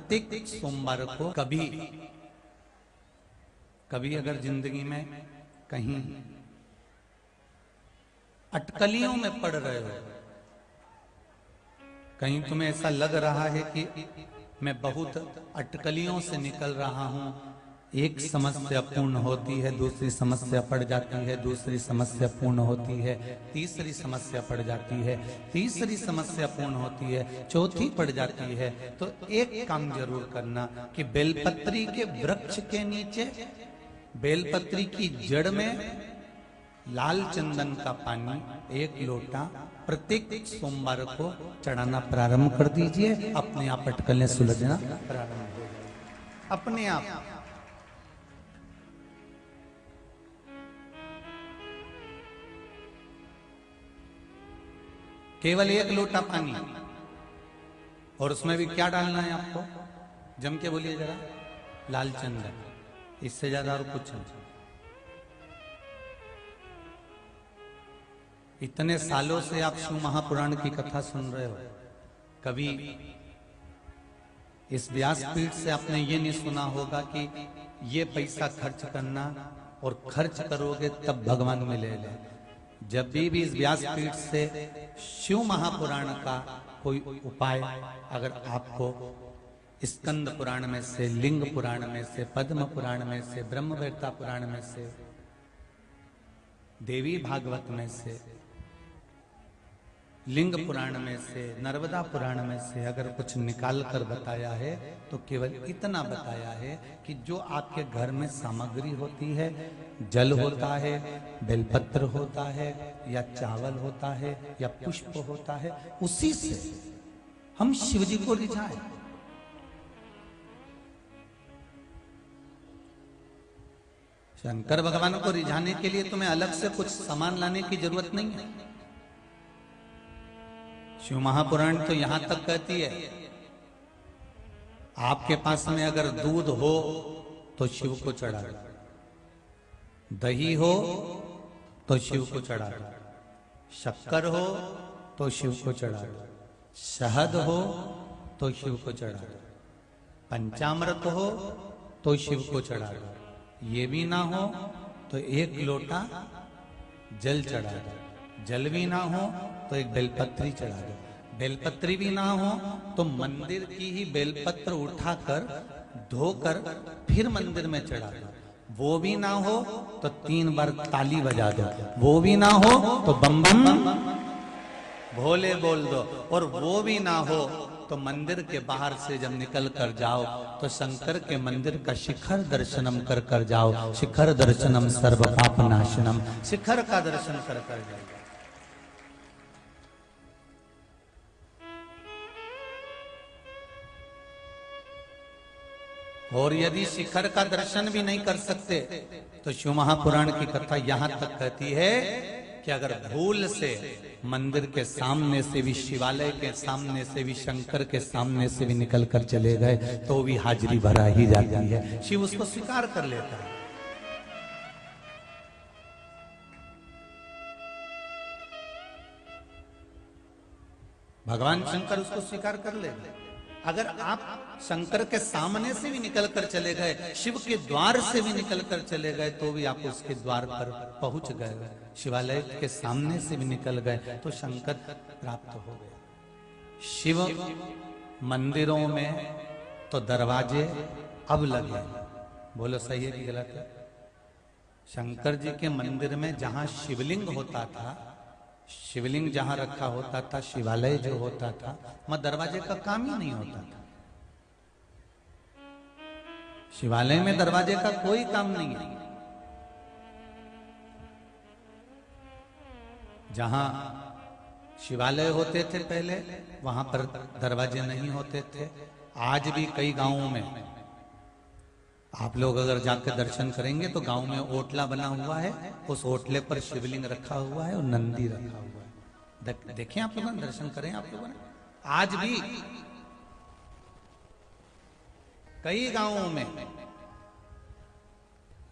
प्रत्येक सोमवार को कभी कभी अगर जिंदगी में कहीं अटकलियों में पड़ रहे हो, कहीं तुम्हें ऐसा लग रहा है कि मैं बहुत अटकलियों से निकल रहा हूं, एक समस्या पूर्ण होती है, दूसरी समस्या पड़ जाती है, दूसरी समस्या पूर्ण होती है, तीसरी समस्या पड़ जाती है, तीसरी समस्या पूर्ण होती है, चौथी पड़ जाती है, तो एक काम जरूर करना कि बेलपत्री के वृक्ष के नीचे, बेलपत्री की जड़ में लाल चंदन का पानी 1 लोटा प्रत्येक सोमवार को चढ़ाना प्रारंभ कर दीजिए। अपने आप अटकलें सुलझना प्रारंभ हो जाए अपने आप। केवल 1 लोटा पानी, और उसमें भी क्या डालना है आपको, जम के बोलिए जरा, लाल चंदन, इससे ज्यादा और कुछ नहीं। इतने सालों से आप शिव महापुराण की कथा सुन रहे हो, कभी इस व्यासपीठ से आपने ये नहीं सुना होगा कि ये पैसा खर्च करना और खर्च करोगे तब भगवान मिलेगा। जब भी इस व्यासपीठ से शिव महापुराण का कोई उपाय अगर आपको स्कंद पुराण में से, लिंग पुराण में से, पद्म पुराण में से, ब्रह्मवेत्ता पुराण में से, देवी भागवत में से, लिंग पुराण में से, नर्मदा पुराण में से अगर कुछ निकाल कर बताया है तो केवल इतना बताया है कि जो आपके घर में सामग्री होती है, जल होता है, बेलपत्र होता है, या चावल होता है, या पुष्प होता है, उसी से हम शिव जी को रिझाएं। शंकर भगवान को रिझाने के लिए तुम्हें अलग से कुछ सामान लाने की जरूरत नहीं है। शिव महापुराण तो यहां तक कहती है, आपके पास में अगर दूध हो तो शिव को चढ़ा दो, दही हो तो शिव को चढ़ा दो, शक्कर हो तो शिव को चढ़ा दो, शहद हो तो शिव को चढ़ा दो, पंचामृत हो तो शिव को चढ़ा दो, ये भी ना हो तो 1 लोटा जल चढ़ा दो, जल भी ना हो तो 1 बेलपत्री चढ़ा दो, बेलपत्री भी ना हो तो मंदिर की ही बेलपत्र उठाकर धोकर फिर मंदिर में चढ़ा दो, वो भी ना हो तो 3 बार ताली बजा दो, वो भी ना हो तो बम बम भोले बोल दो, और वो भी ना हो तो मंदिर के बाहर से जब निकल कर जाओ तो शंकर के मंदिर का शिखर दर्शनम कर कर जाओ, शिखर दर्शनम सर्व पाप नाशनम, शिखर का दर्शन कर कर जाओ। और यदि शिखर का दर्शन भी नहीं कर सकते तो शिव महापुराण की कथा यहां तक कहती है कि अगर भूल से मंदिर के सामने से भी, शिवालय के सामने से भी, शंकर के सामने से भी निकल कर चले गए तो भी हाजिरी भरा ही जाती है, शिव उसको स्वीकार कर लेता है। भगवान शंकर उसको स्वीकार कर लेते। अगर आप शंकर के सामने से भी निकल कर चले गए, शिव के द्वार से भी निकल कर चले गए तो भी आप उसके द्वार पर पहुंच गए, शिवालय के सामने से भी निकल गए तो शंकर प्राप्त हो गए। शिव मंदिरों में तो दरवाजे अब लगे, बोलो सही है कि गलत है? शंकर जी के मंदिर में जहां शिवलिंग होता था, शिवलिंग जहां रखा होता था, शिवालय जो होता था, वहां दरवाजे का काम ही नहीं होता था। शिवालय में दरवाजे का कोई काम नहीं है। जहां शिवालय होते थे पहले, वहां पर दरवाजे नहीं होते थे। आज भी कई गांवों में आप लोग अगर जाकर दर्शन करेंगे तो गांव में ओटला बना हुआ है, उस ओटले पर शिवलिंग रखा हुआ है और नंदी रखा हुआ है। देखें आप लोगों ने, दर्शन करें आप लोगों ने। आज भी कई गांवों में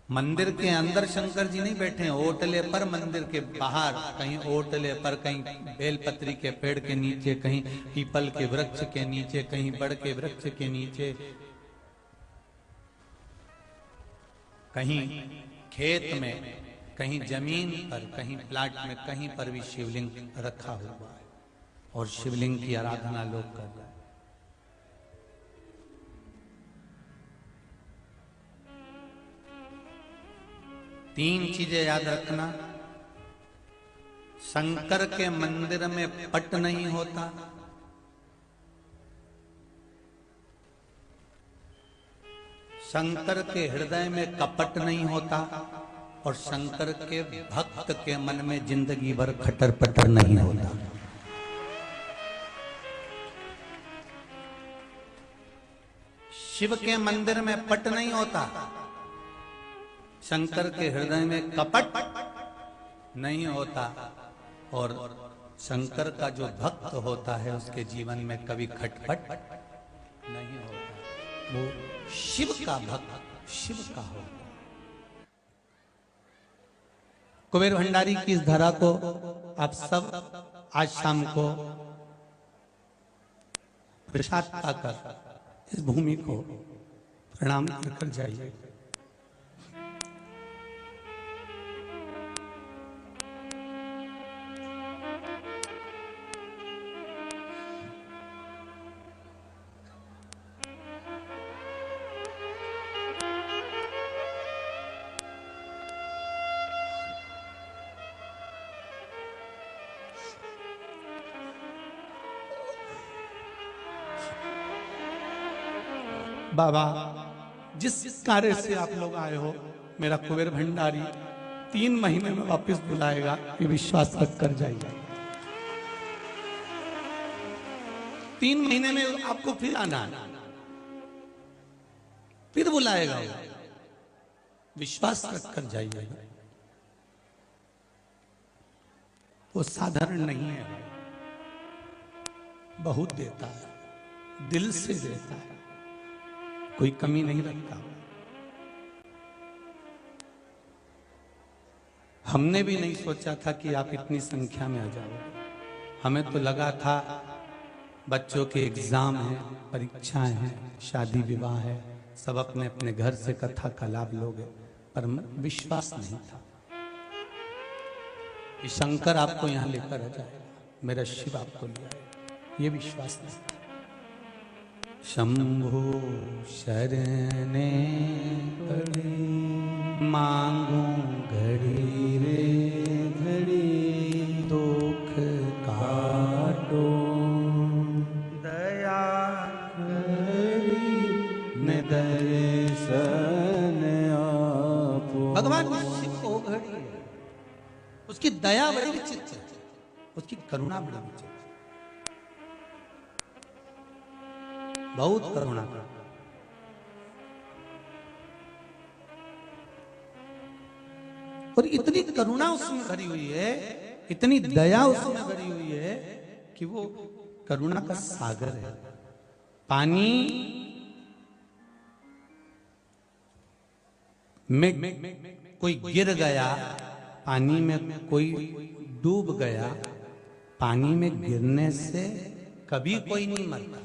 मंदिर के अंदर शंकर जी नहीं बैठे हैं, ओटले पर मंदिर के बाहर, कहीं ओटले पर, कहीं बेलपत्री के पेड़ के नीचे, कहीं पीपल के वृक्ष के नीचे, कहीं बड़ के वृक्ष के नीचे, कहीं खेत में, कहीं जमीन पर, कहीं प्लाट में, कहीं पर भी शिवलिंग रखा हुआ है और शिवलिंग की आराधना लोग कर रहे हैं। तीन चीजें याद रखना। शंकर के मंदिर में पट नहीं होता, शंकर के हृदय में कपट नहीं होता, और शंकर के भक्त के मन में जिंदगी भर खटर पटर नहीं होता। शिव के मंदिर में पट नहीं होता, शंकर के हृदय में कपट नहीं होता, और शंकर का जो भक्त होता है उसके जीवन में कभी खटपट नहीं होता। वो शिव का भक्त शिव का होता। कुबेर भंडारी की इस धरा को आप सब आज शाम को प्रसाद पाकर इस भूमि को प्रणाम कर जाइए। बाबा, जिस कार्य से आप लोग आए हो, मेरा कुबेर भंडारी 3 महीने में वापस बुलाएगा, ये विश्वास रख कर जाइए। 3 महीने में आपको फिर आना है, फिर बुलाएगा, विश्वास रख कर जाइए। वो साधारण नहीं है, बहुत देता है, दिल से देता है, कोई कमी नहीं रखता। हमने भी नहीं सोचा था कि आप इतनी संख्या में आ जाओगे। हमें तो लगा था बच्चों के एग्जाम हैं, परीक्षाएं हैं, शादी विवाह है, सब अपने अपने घर से कथा का लाभ लोगे, पर विश्वास नहीं था कि शंकर आपको यहां लेकर आ जाएगा, मेरा शिव आपको ले आएगा, ये विश्वास नहीं था। शंभो शरणे पड़े मांगू घड़ी रे घड़ी, दुख काटो दया करी न दर्शन आपो। भगवान शिव को घड़ी है, उसकी दया बड़ी विचित्र है, उसकी करुणा बड़ी विचित्र, बहुत करुणा करता। और इतनी करुणा उसमें भरी हुई है, इतनी दया उसमें भरी हुई है कि वो करुणा का सागर है। पानी में कोई गिर गया, पानी में कोई डूब गया, पानी में गिरने से कभी कोई नहीं मरता।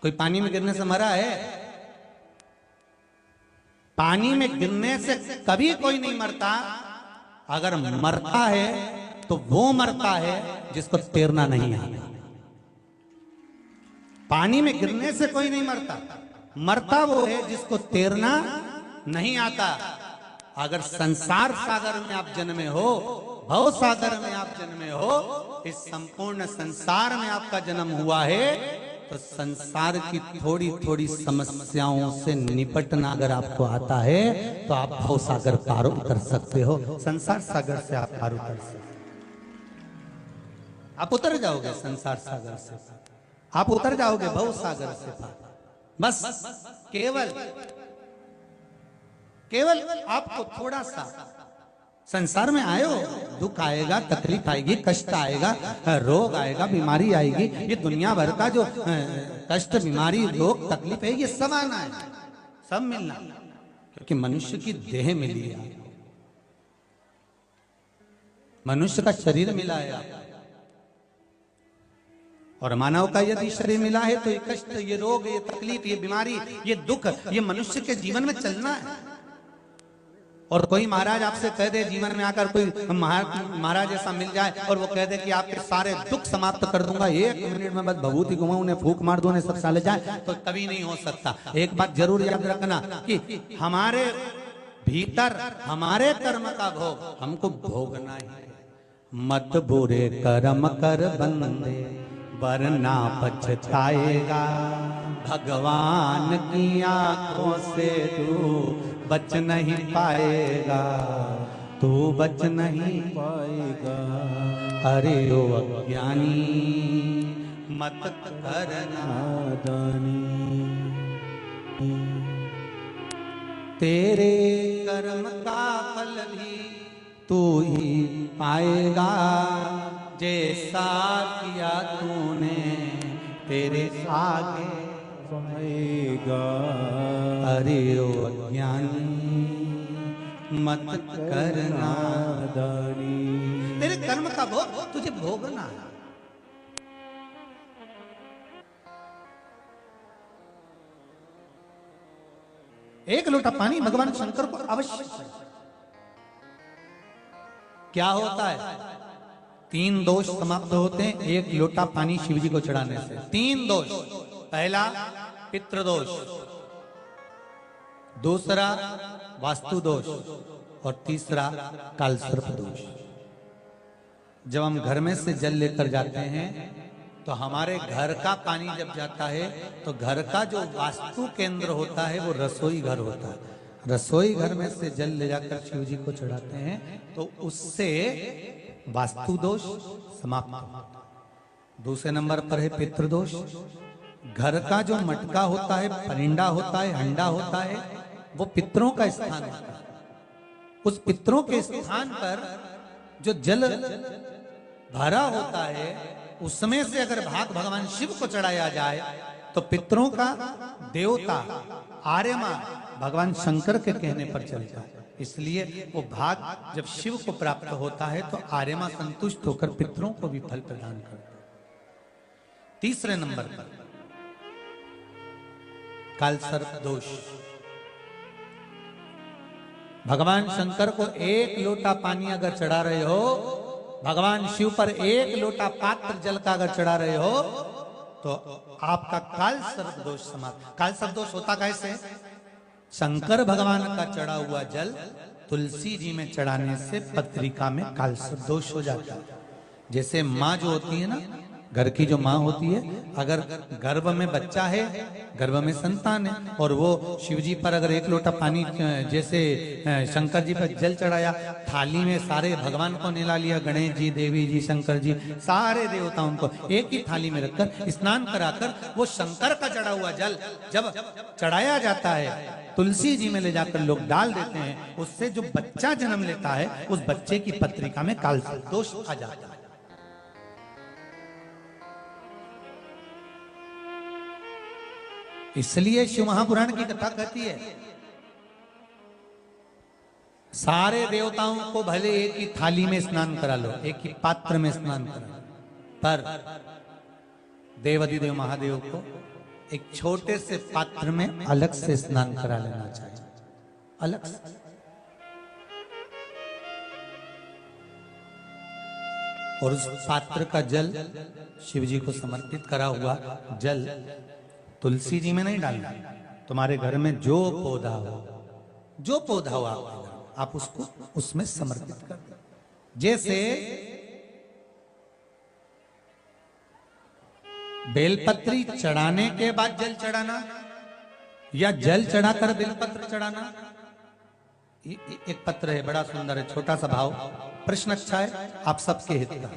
कोई पानी में गिरने से मरा है? पानी में गिरने से कभी कोई नहीं मरता। अगर मरता है तो वो मरता है जिसको तैरना नहीं आता। पानी में गिरने से कोई नहीं मरता, मरता वो है जिसको तैरना नहीं आता। अगर संसार सागर में आप जन्मे हो, भव सागर में आप जन्मे हो, इस संपूर्ण संसार में आपका जन्म हुआ है, तो संसार की थोड़ी थोड़ी समस्याओं से निपटना अगर आपको आता है तो आप भव सागर पार उतर सकते हो। संसार सागर से आप पार उतर सकते, आप उतर जाओगे संसार सागर से, आप उतर जाओगे भव सागर से पार। बस केवल केवल आपको थोड़ा सा संसार में आए हो, दुख आएगा, तकलीफ आएगी, कष्ट आएगा, रोग आएगा, बीमारी आएगी। ये दुनिया भर का जो कष्ट, बीमारी, रोग, तकलीफ है, ये सब आना है, सब मिलना, क्योंकि मनुष्य की देह मिली है, मनुष्य का शरीर मिला है आपको। और मानव का यदि शरीर मिला है तो ये कष्ट, ये रोग, ये तकलीफ, ये बीमारी, ये दुख, ये मनुष्य के जीवन में चलना है। और कोई महाराज आपसे कह दे जीवन में आकर, कोई महाराज ऐसा मिल जाए और वो कह दे कि आपके सारे दुख समाप्त कर दूंगा, 1 मिनट में बस भभूति घुमाऊं, उन्हें फूक मार दूं, उन्हें सब साले जाए, तो कभी नहीं हो सकता। एक बात जरूर याद रखना कि हमारे भीतर हमारे कर्म का भोग हमको भोगना है। मत बुरे कर्म कर बंदे वरना पछताएगा, भगवान की आंखों से तू बच नहीं पाएगा, तू बच नहीं पाएगा। अरे ओ अज्ञानी मत करना दानी, तेरे कर्म का फल भी तू ही पाएगा, जैसा किया तूने तेरे आगे पाएगा। अरे ओ अज्ञानी मत करना दानी, तेरे कर्म का भोग तुझे भोगना है। एक लोटा पानी भगवान शंकर को अवश्य चाहिए। क्या होता है? 3 दोष समाप्त होते हैं एक लोटा पानी शिव जी को चढ़ाने से। 3 दोष, पहला पितृदोष, दूसरा वास्तु दोष और तीसरा कालसर्प दोष। जब हम घर में से जल लेकर जाते हैं तो हमारे घर का पानी जब जाता है तो घर का जो वास्तु केंद्र होता है वो रसोई घर होता है। रसोई घर में से जल ले जाकर शिव जी को चढ़ाते हैं तो उससे वास्तु दोष समाप्त होता है। दूसरे नंबर पर है पितृदोष। घर का जो मटका होता है, परिंडा होता है, हंडा होता है, वो पितरों का स्थान होता है। उस पितरों के स्थान पर जो जल भरा होता है उसमें से अगर भाग भगवान शिव को चढ़ाया जाए तो पितरों का देवता आर्यमा भगवान शंकर के कहने पर चलता है। इसलिए वो भाग जब शिव को प्राप्त होता है तो आर्यमा संतुष्ट होकर पितरों को भी फल प्रदान करता है। तीसरे नंबर पर कालसर्प दोष। भगवान शंकर को 1 लोटा पानी अगर चढ़ा रहे हो, भगवान शिव पर 1 लोटा पात्र जल का अगर चढ़ा रहे हो तो आपका कालसर्प दोष समाप्त। कालसर्प दोष होता कैसे? शंकर भगवान का चढ़ा हुआ जल तुलसी जी में चढ़ाने से पत्रिका में कालसर्प दोष हो जाता है। जैसे माँ जो होती है ना, घर की जो माँ होती है, अगर गर्भ में बच्चा है, गर्भ में संतान है, और वो शिव जी पर अगर 1 लोटा पानी जैसे शंकर जी पर जल चढ़ाया, थाली में सारे भगवान को निला लिया, गणेश जी, देवी जी, शंकर जी, सारे देवताओं को एक ही थाली में रखकर स्नान कराकर वो शंकर का चढ़ा हुआ जल जब चढ़ाया जाता है तुलसी जी में ले जाकर लोग डाल देते हैं, उससे जो बच्चा जन्म लेता है उस बच्चे की पत्रिका में कालसर्प दोष आ जाता है। इसलिए शिव महापुराण की कथा कहती है सारे देवताओं को भले एक ही थाली में स्नान करा लो, एक ही पात्र में स्नान करा लो, पर देवाधिदेव महादेव को एक छोटे से पात्र में अलग से स्नान करा लेना चाहिए, अलग से। और उस पात्र का जल शिव जी को समर्पित करा हुआ जल तुलसी जी में नहीं डालना। तुम्हारे घर में जो पौधा हो आप उसको उसमें समर्पित कर दो। जैसे बेलपत्री चढ़ाने के बाद जल चढ़ाना या जल चढ़ाकर बेलपत्र चढ़ाना। एक पत्र है, बड़ा सुंदर है, छोटा सा भाव, प्रश्न अच्छा है, आप सबके हित का।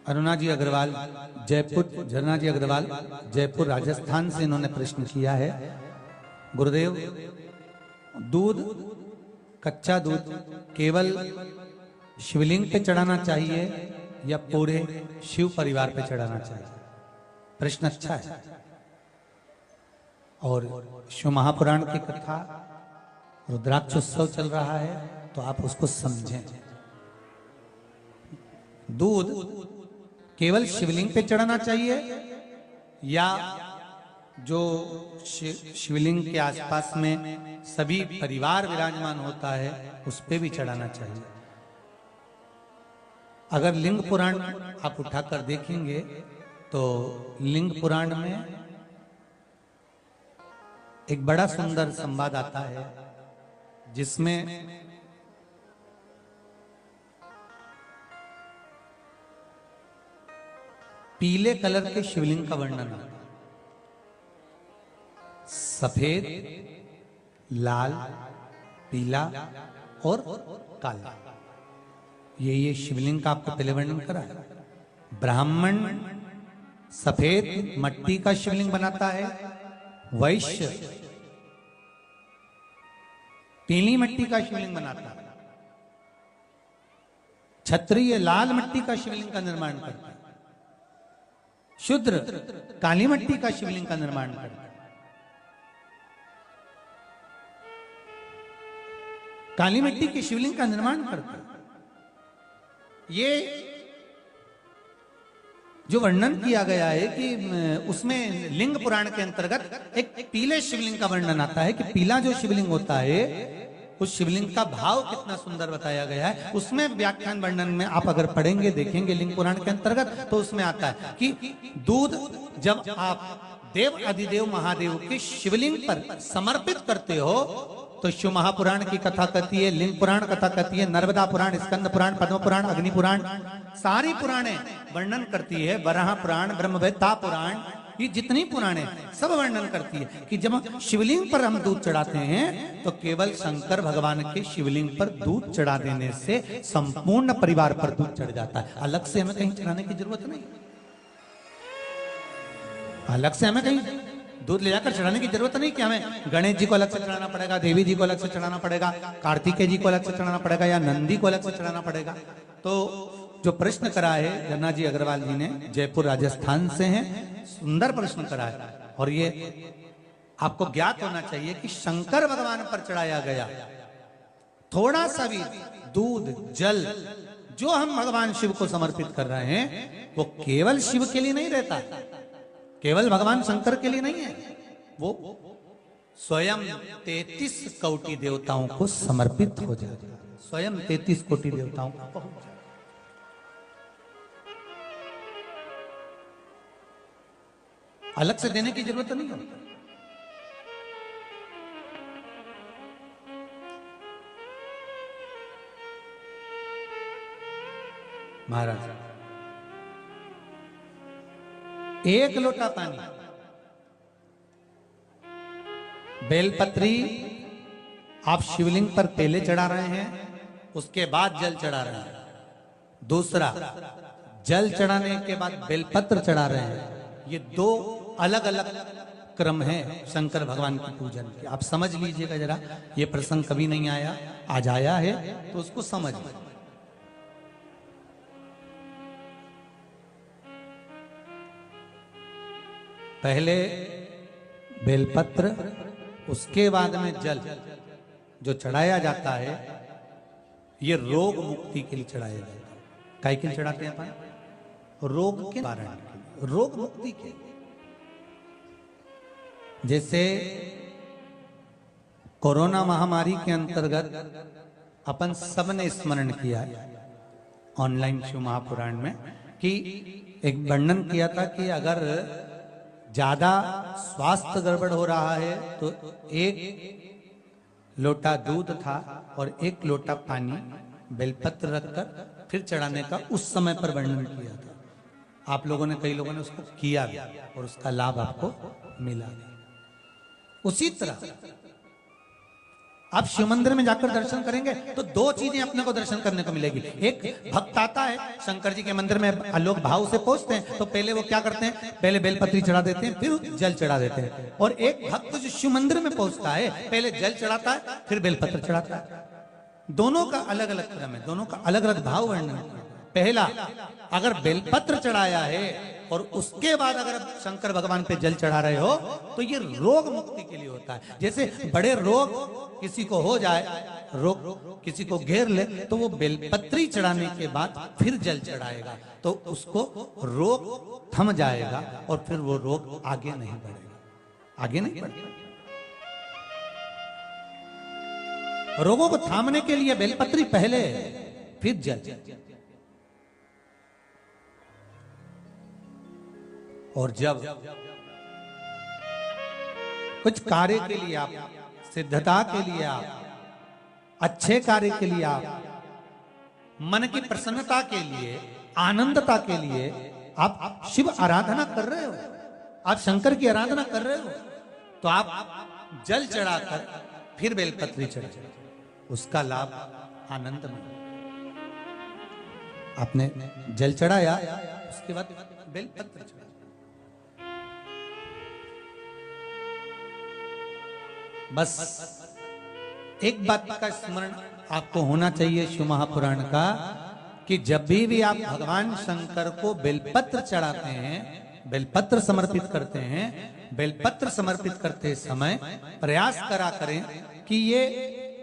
अरुणा जी अग्रवाल जयपुर, झरना जी अग्रवाल जयपुर राजस्थान से इन्होंने प्रश्न किया है। गुरुदेव, दूध, कच्चा दूध केवल शिवलिंग पे चढ़ाना चाहिए या पूरे शिव परिवार पे चढ़ाना चाहिए? प्रश्न अच्छा है। और शिव महापुराण की कथा, रुद्राक्ष उत्सव चल रहा है, तो आप उसको समझें। दूध केवल शिवलिंग पे चढ़ाना चाहिए या जो शिवलिंग के आसपास में सभी परिवार विराजमान होता है उस पे भी चढ़ाना चाहिए? अगर लिंग पुराण आप उठाकर देखेंगे तो लिंग पुराण में एक बड़ा सुंदर संवाद आता है जिसमें पीले कलर के शिवलिंग का वर्णन आता है। सफेद, लाल, पीला और काला, ये शिवलिंग का आपको पहले वर्णन करा है। ब्राह्मण सफेद मट्टी का शिवलिंग बनाता है, वैश्य पीली मिट्टी का शिवलिंग बनाता है, क्षत्रिय लाल मिट्टी का शिवलिंग का निर्माण करता है, शूद्र काली मिट्टी का शिवलिंग का निर्माण करता है। काली मिट्टी के शिवलिंग का निर्माण करता है। ये जो वर्णन किया गया है कि उसमें लिंग पुराण के अंतर्गत एक पीले शिवलिंग का वर्णन आता है कि पीला जो शिवलिंग होता है उस शिवलिंग का भाव कितना सुंदर बताया गया है। उसमें व्याख्यान वर्णन में आप अगर पढ़ेंगे देखेंगे लिंग पुराण के अंतर्गत तो उसमें आता है कि दूध जब आप देव अधिदेव महादेव के शिवलिंग पर समर्पित करते हो तो शिव महापुराण की कथा कहती है, लिंग पुराण कथा कहती है, नर्मदा पुराण, स्कंद पुराण, पद्म पुराण, अग्नि पुराण, सारी पुराणे वर्णन करती है। वराह पुराण, ब्रह्मवेत्ता पुराण, ये जितनी पुराणे सब वर्णन करती है कि जब शिवलिंग पर हम दूध चढ़ाते हैं तो केवल शंकर भगवान के शिवलिंग पर दूध चढ़ा देने से संपूर्ण परिवार पर दूध चढ़ जाता है। अलग से हमें कहीं चढ़ाने की जरूरत नहीं, अलग से हमें कहीं दूध ले जाकर चढ़ाने की जरूरत नहीं कि हमें गणेश जी को अलग से चढ़ाना पड़ेगा, देवी जी को अलग से चढ़ाना पड़ेगा, कार्तिकेय जी को अलग से चढ़ाना पड़ेगा या नंदी को अलग से चढ़ाना पड़ेगा। तो जो प्रश्न करा है झरना जी अग्रवाल जी ने, जयपुर राजस्थान से हैं, सुंदर प्रश्न करा है। और ये आपको ज्ञात होना चाहिए कि शंकर भगवान पर चढ़ाया गया थोड़ा सा भी दूध जल जो हम भगवान शिव को समर्पित कर रहे हैं वो केवल शिव के लिए नहीं रहता, केवल भगवान शंकर के लिए नहीं है, वो स्वयं 33 कोटि देवताओं को समर्पित हो जाता है, स्वयं 33 कोटि देवताओं को पहुंच जाता है। अलग से देने की जरूरत नहीं होती। महाराज, एक लोटा पानी, बेलपत्री आप शिवलिंग पर पहले चढ़ा रहे हैं, उसके बाद जल चढ़ा रहे हैं। दूसरा, जल चढ़ाने के बाद बेलपत्र चढ़ा रहे हैं। ये दो अलग अलग क्रम है शंकर भगवान की पूजन के। आप समझ लीजिएगा जरा, ये प्रसंग कभी नहीं आया, आज आया है तो उसको समझ लीजिए। पहले बेलपत्र, उसके बाद में जल जो चढ़ाया जाता है, ये रोग मुक्ति के लिए चढ़ाया जाता है। काय के लिए चढ़ाते हैं अपन? रोग के कारण, रोग मुक्ति के। जैसे कोरोना महामारी के अंतर्गत अपन सबने स्मरण किया ऑनलाइन शिव महापुराण में कि एक वर्णन किया था कि अगर ज्यादा स्वास्थ्य गड़बड़ हो रहा है तो एक लोटा दूध था और एक लोटा पानी बेलपत्र रखकर फिर चढ़ाने का उस समय पर वर्णन किया था। आप लोगों ने, कई लोगों ने उसको किया भी और उसका लाभ आपको मिला भी। उसी तरह आप शिव मंदिर में जाकर दर्शन करेंगे तो दो चीजें अपने को दर्शन करने को मिलेगी। एक भक्त आता है शंकर जी के मंदिर में, लोग भाव से पहुंचते हैं तो पहले वो क्या करते हैं, पहले बेलपत्री चढ़ा देते हैं, फिर जल चढ़ा देते हैं। और एक भक्त जो शिव मंदिर में पहुंचता है पहले जल चढ़ाता है फिर बेलपत्र चढ़ाता है। दोनों का अलग अलग क्रम है, दोनों का अलग अलग भाव वर्णन। पहला, अगर बेलपत्र चढ़ाया है और उसके बाद अगर शंकर भगवान पे जल चढ़ा रहे हो तो ये रोग मुक्ति के लिए होता है। जैसे बड़े रोग किसी को हो जाए, रोग किसी को घेर ले तो वो बेलपत्री चढ़ाने के बाद फिर जल चढ़ाएगा तो उसको रोग थम जाएगा और फिर वो रोग आगे नहीं बढ़ेगा, आगे नहीं बढ़ेगा। रोगों को थामने के लिए बेलपत्री पहले, फिर जल। और जब कुछ कार्य के लिए आप, सिद्धता के लिए आप, अच्छे कार्य के लिए आप, मन की प्रसन्नता के लिए, आनंदता के लिए आप शिव आराधना कर रहे हो, आप शंकर की आराधना कर रहे हो तो आप जल चढ़ाकर फिर बेलपत्री चढ़ाए, उसका लाभ आनंद में। आपने जल चढ़ाया उसके बाद बेलपत्र चढ़ाया। बस एक बात का स्मरण आपको होना चाहिए शिव महापुराण का, कि जब भी आप भगवान शंकर को बेलपत्र चढ़ाते हैं, बेलपत्र समर्पित करते हैं, बेलपत्र समर्पित करते समय प्रयास करा करें कि ये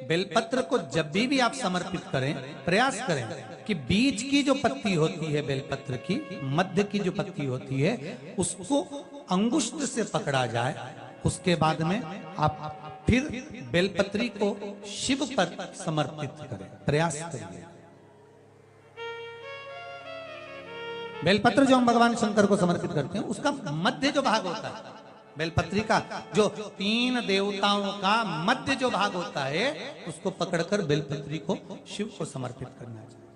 बेलपत्र को जब भी आप समर्पित करें, प्रयास करें कि बीच की जो पत्ती होती है बेलपत्र की, मध्य की जो पत्ती होती है उसको अंगुष्ठ से पकड़ा जाए। उसके बाद में आप फिर बेलपत्री को शिव पर समर्पित करें, प्रयास करिए। बेलपत्र जो हम भगवान शंकर को समर्पित करते हैं उसका मध्य जो भाग होता है, बेलपत्री का जो 3 देवताओं का मध्य जो भाग होता है उसको पकड़कर बेलपत्री को शिव को समर्पित करना चाहिए।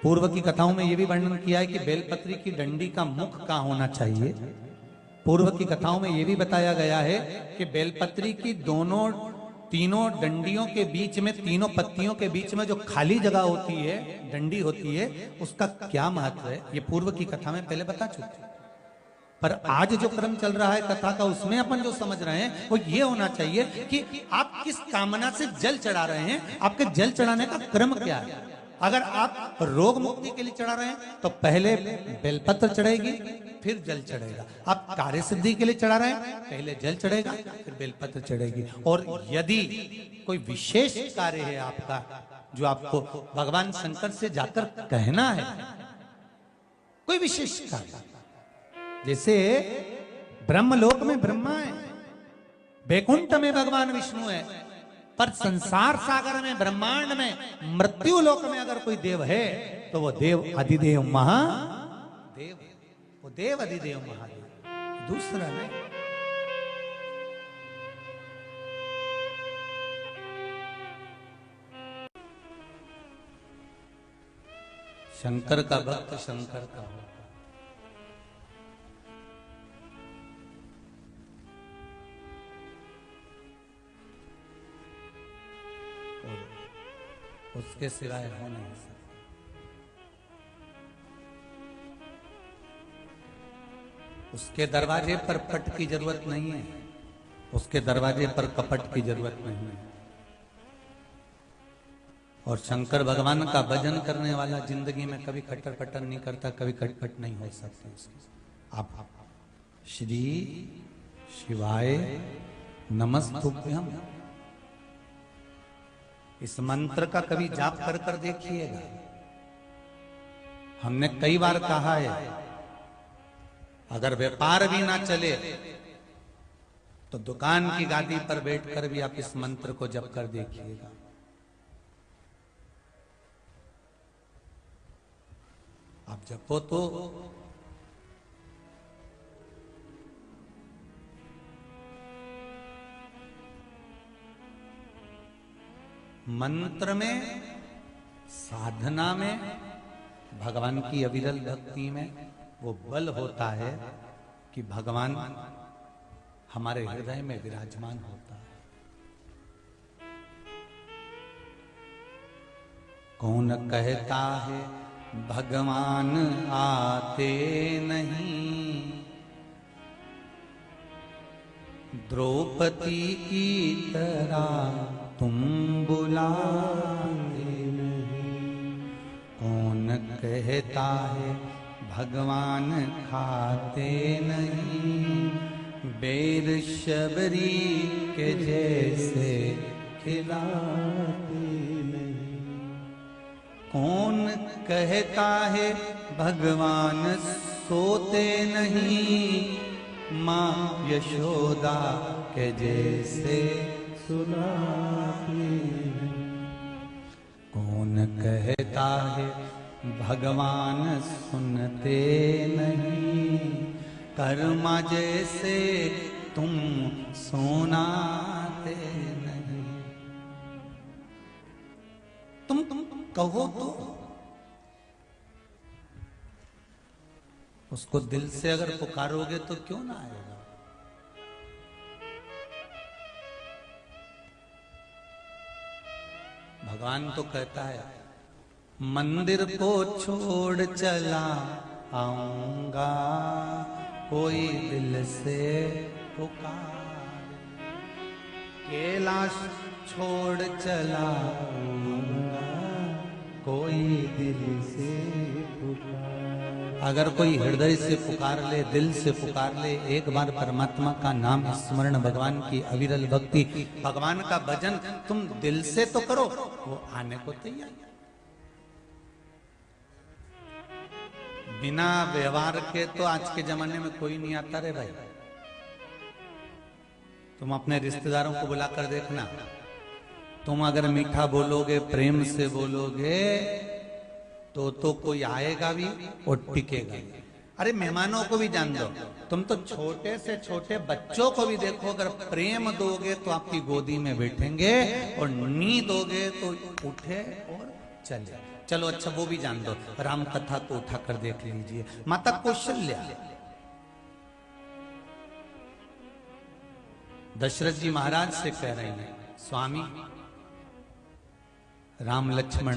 पूर्व की कथाओं में यह भी वर्णन किया है कि बेलपत्री की डंडी का मुख कहां होना चाहिए। पूर्व की कथाओं में यह भी बताया गया है कि बेलपत्री की तीनों डंडियों के बीच में, तीनों पत्तियों के बीच में जो खाली जगह होती है, डंडी होती है, उसका क्या महत्व है ये पूर्व की कथा में पहले बता चुके। पर आज जो क्रम चल रहा है कथा का, उसमें अपन जो समझ रहे हैं वो ये होना चाहिए कि आप किस कामना से जल चढ़ा रहे हैं, आपके जल चढ़ाने का क्रम क्या है। अगर आप रोग मुक्ति के लिए चढ़ा रहे हैं तो पहले बेलपत्र चढ़ेगी फिर जल चढ़ेगा। आप कार्य सिद्धि के लिए चढ़ा रहे हैं पहले जल चढ़ेगा फिर बेलपत्र चढ़ेगी। और यदि कोई विशेष कार्य है आपका जो आपको भगवान शंकर से जाकर कहना है, कोई विशेष कार्य, जैसे ब्रह्मलोक में ब्रह्मा है, बैकुंठ में भगवान विष्णु है, पर संसार सागर में, ब्रह्मांड में, मृत्यु लोक में अगर कोई देव है तो वो देव अधिदेव महादेव, वो देव अधिदेव महादेव, दूसरा नहीं। शंकर का भक्त शंकर का हो। उसके सिवाय हो नहीं सकता। उसके दरवाजे पर पट की जरूरत नहीं है, उसके दरवाजे पर कपट की जरूरत नहीं है। और शंकर भगवान का भजन करने वाला जिंदगी में कभी खट्टर पट्टर नहीं करता, कभी खटखट नहीं हो सकता। आप श्री शिवाय नमस्तुभ्यम इस मंत्र का कभी जाप कर कर देखिएगा। हमने कई बार कहा है, अगर व्यापार भी ना चले तो दुकान की गादी पर बैठकर भी आप इस मंत्र को जप कर देखिएगा। आप जपो तो मंत्र में, साधना में, भगवान की अविरल भक्ति में वो बल होता है कि भगवान हमारे हृदय में विराजमान होता है। कौन कहता है भगवान आते नहीं, द्रौपदी की तरह तुम बुलाते नहीं। कौन कहता है भगवान खाते नहीं, बेर शबरी के जैसे खिलाते नहीं। कौन कहता है भगवान सोते नहीं, माँ यशोदा के जैसे सुलाते नहीं। कौन कहता है भगवान सुनते नहीं, कर्मा जैसे तुम सुनाते नहीं। तुम कहो तो उसको दिल से अगर पुकारोगे तो क्यों ना आएगा। भगवान तो कहता है मंदिर को छोड़ चला आऊंगा, कोई दिल से पुकार। कैलाश छोड़ चला आऊंगा, कोई दिल से पुकार। अगर कोई हृदय से पुकार ले, दिल से पुकार ले, एक बार परमात्मा का नाम स्मरण, भगवान की अविरल भक्ति, भगवान का भजन तुम दिल से तो करो, वो आने को तैयार। बिना व्यवहार के तो आज के जमाने में कोई नहीं आता रे भाई। तुम अपने रिश्तेदारों को बुलाकर देखना, तुम अगर मीठा बोलोगे, प्रेम से बोलोगे तो कोई आएगा भी और टिकेगा भी। अरे मेहमानों को भी जान दो, तुम तो छोटे से छोटे बच्चों को भी देखो, अगर प्रेम दोगे तो आपकी गोदी में बैठेंगे, और नी दोगे तो उठे और चले। चलो अच्छा वो भी जान दो, राम कथा को उठा कर देख लीजिए। माता कौशल्या दशरथ जी महाराज से कह रहे हैं, स्वामी राम लक्ष्मण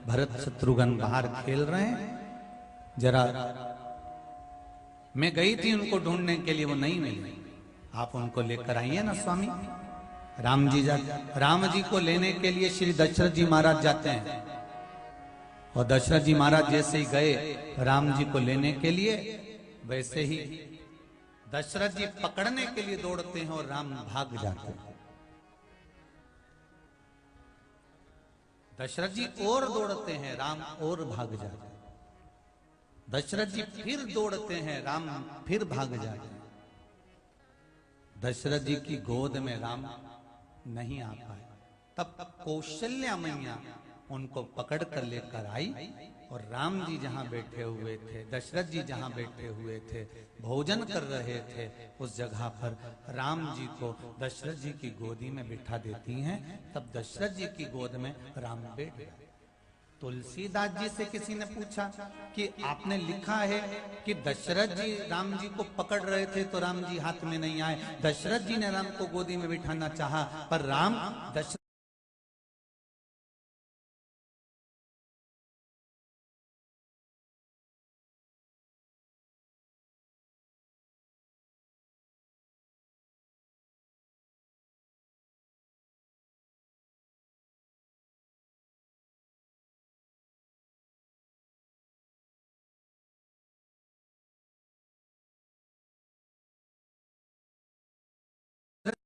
भरत शत्रुघ्न बाहर खेल रहे हैं, जरा मैं गई थी उनको ढूंढने के लिए, वो नहीं मिले, आप उनको लेकर आइए ना स्वामी। राम जी को लेने के लिए श्री दशरथ जी महाराज जाते हैं, और दशरथ जी महाराज जैसे ही गए राम जी को लेने के लिए, वैसे ही दशरथ जी पकड़ने के लिए दौड़ते हैं और राम भाग जाते हैं। दशरथ जी और दौड़ते हैं, राम और भाग जाते हैं। दशरथ जी फिर दौड़ते हैं, राम फिर भाग जाते हैं। दशरथ जी की गोद में राम नहीं आ पाए, तब कौशल्या मैया उनको पकड़ कर लेकर आई, और राम जी जहां बैठे हुए थे, दशरथ जी जहां बैठे हुए थे, भोजन कर रहे थे, उस जगह पर राम जी को दशरथ जी की गोदी में बिठा देती हैं। तब दशरथ जी की गोद में राम बैठ गए। तुलसीदास जी से किसी ने पूछा कि आपने लिखा है कि दशरथ जी राम जी को पकड़ रहे थे तो राम जी हाथ में नहीं आए, दशरथ जी ने राम को गोदी में बिठाना चाहा, पर राम दशरथ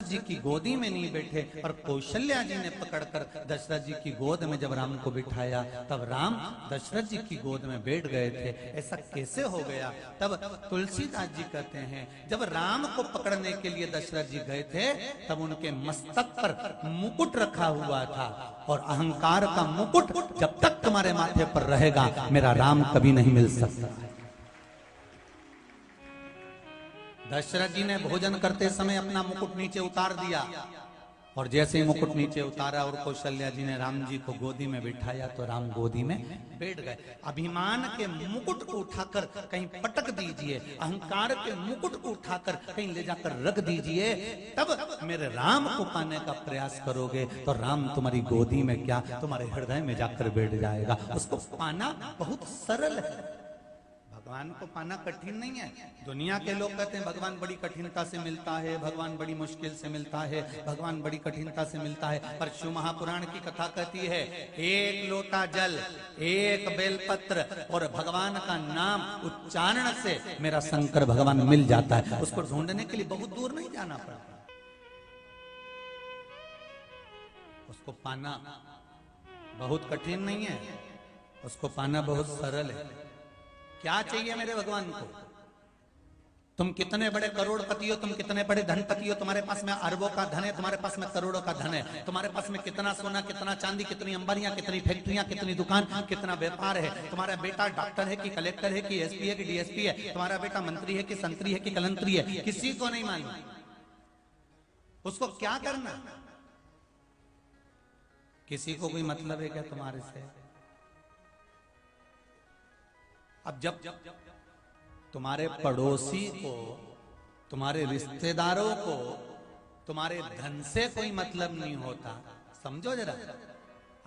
जी की गोदी में नहीं बैठे, और कौशल्या जी ने पकड़कर दशरथ जी की गोद में जब राम को बिठाया, तब राम दशरथ जी की गोद में बैठ गए थे। ऐसा कैसे हो गया? तब तुलसीदास जी कहते हैं, जब राम को पकड़ने के लिए दशरथ जी गए थे, तब उनके मस्तक पर मुकुट रखा हुआ था, और अहंकार का मुकुट जब तक तुम्हारे माथे पर रहेगा, मेरा राम कभी नहीं मिल सकता। दशरथ जी ने भोजन करते समय अपना मुकुट नीचे उतार दिया, और जैसे ही मुकुट नीचे उतारा और कौशल्या जी ने राम जी को गोदी में बिठाया तो राम गोदी में बैठ गए। अभिमान के मुकुट को उठाकर कहीं पटक दीजिए, अहंकार के मुकुट को उठाकर कहीं ले जाकर रख दीजिए, तब मेरे राम को पाने का प्रयास करोगे तो राम तुम्हारी गोदी में क्या तुम्हारे हृदय में जाकर बैठ जाएगा। उसको पाना बहुत सरल है, भगवान को पाना कठिन नहीं है। दुनिया के लोग कहते हैं भगवान बड़ी कठिनता से मिलता है, भगवान बड़ी मुश्किल से मिलता है, भगवान बड़ी कठिनता से मिलता है। पर शिव महापुराण की कथा कहती है एक लोटा जल, एक बेलपत्र और भगवान का नाम उच्चारण से मेरा शंकर भगवान मिल जाता है। उसको ढूंढने के लिए बहुत दूर नहीं जाना पड़ता, उसको पाना बहुत कठिन नहीं है, उसको पाना बहुत सरल है। क्या चाहिए मेरे भगवान को? तुम कितने बड़े करोड़पति हो, तुम कितने बड़े धनपति हो, तुम्हारे पास में अरबों का धन है, तुम्हारे पास में करोड़ों का धन है, तुम्हारे पास में कितना सोना, कितना चांदी, कितनी अंबानियां, कितनी फैक्ट्रियां, कितनी दुकान, कितना व्यापार है, तुम्हारा बेटा डॉक्टर है कि कलेक्टर है कि एसपी है कि डीएसपी है, तुम्हारा बेटा मंत्री है कि संतरी है कि कलंतरी है, किसी को नहीं मालूम। उसको क्या करना? किसी को कोई मतलब है क्या तुम्हारे से? अब जब तुम्हारे पड़ोसी को, तुम्हारे रिश्तेदारों को तुम्हारे धन से कोई मतलब नहीं होता, समझो जरा।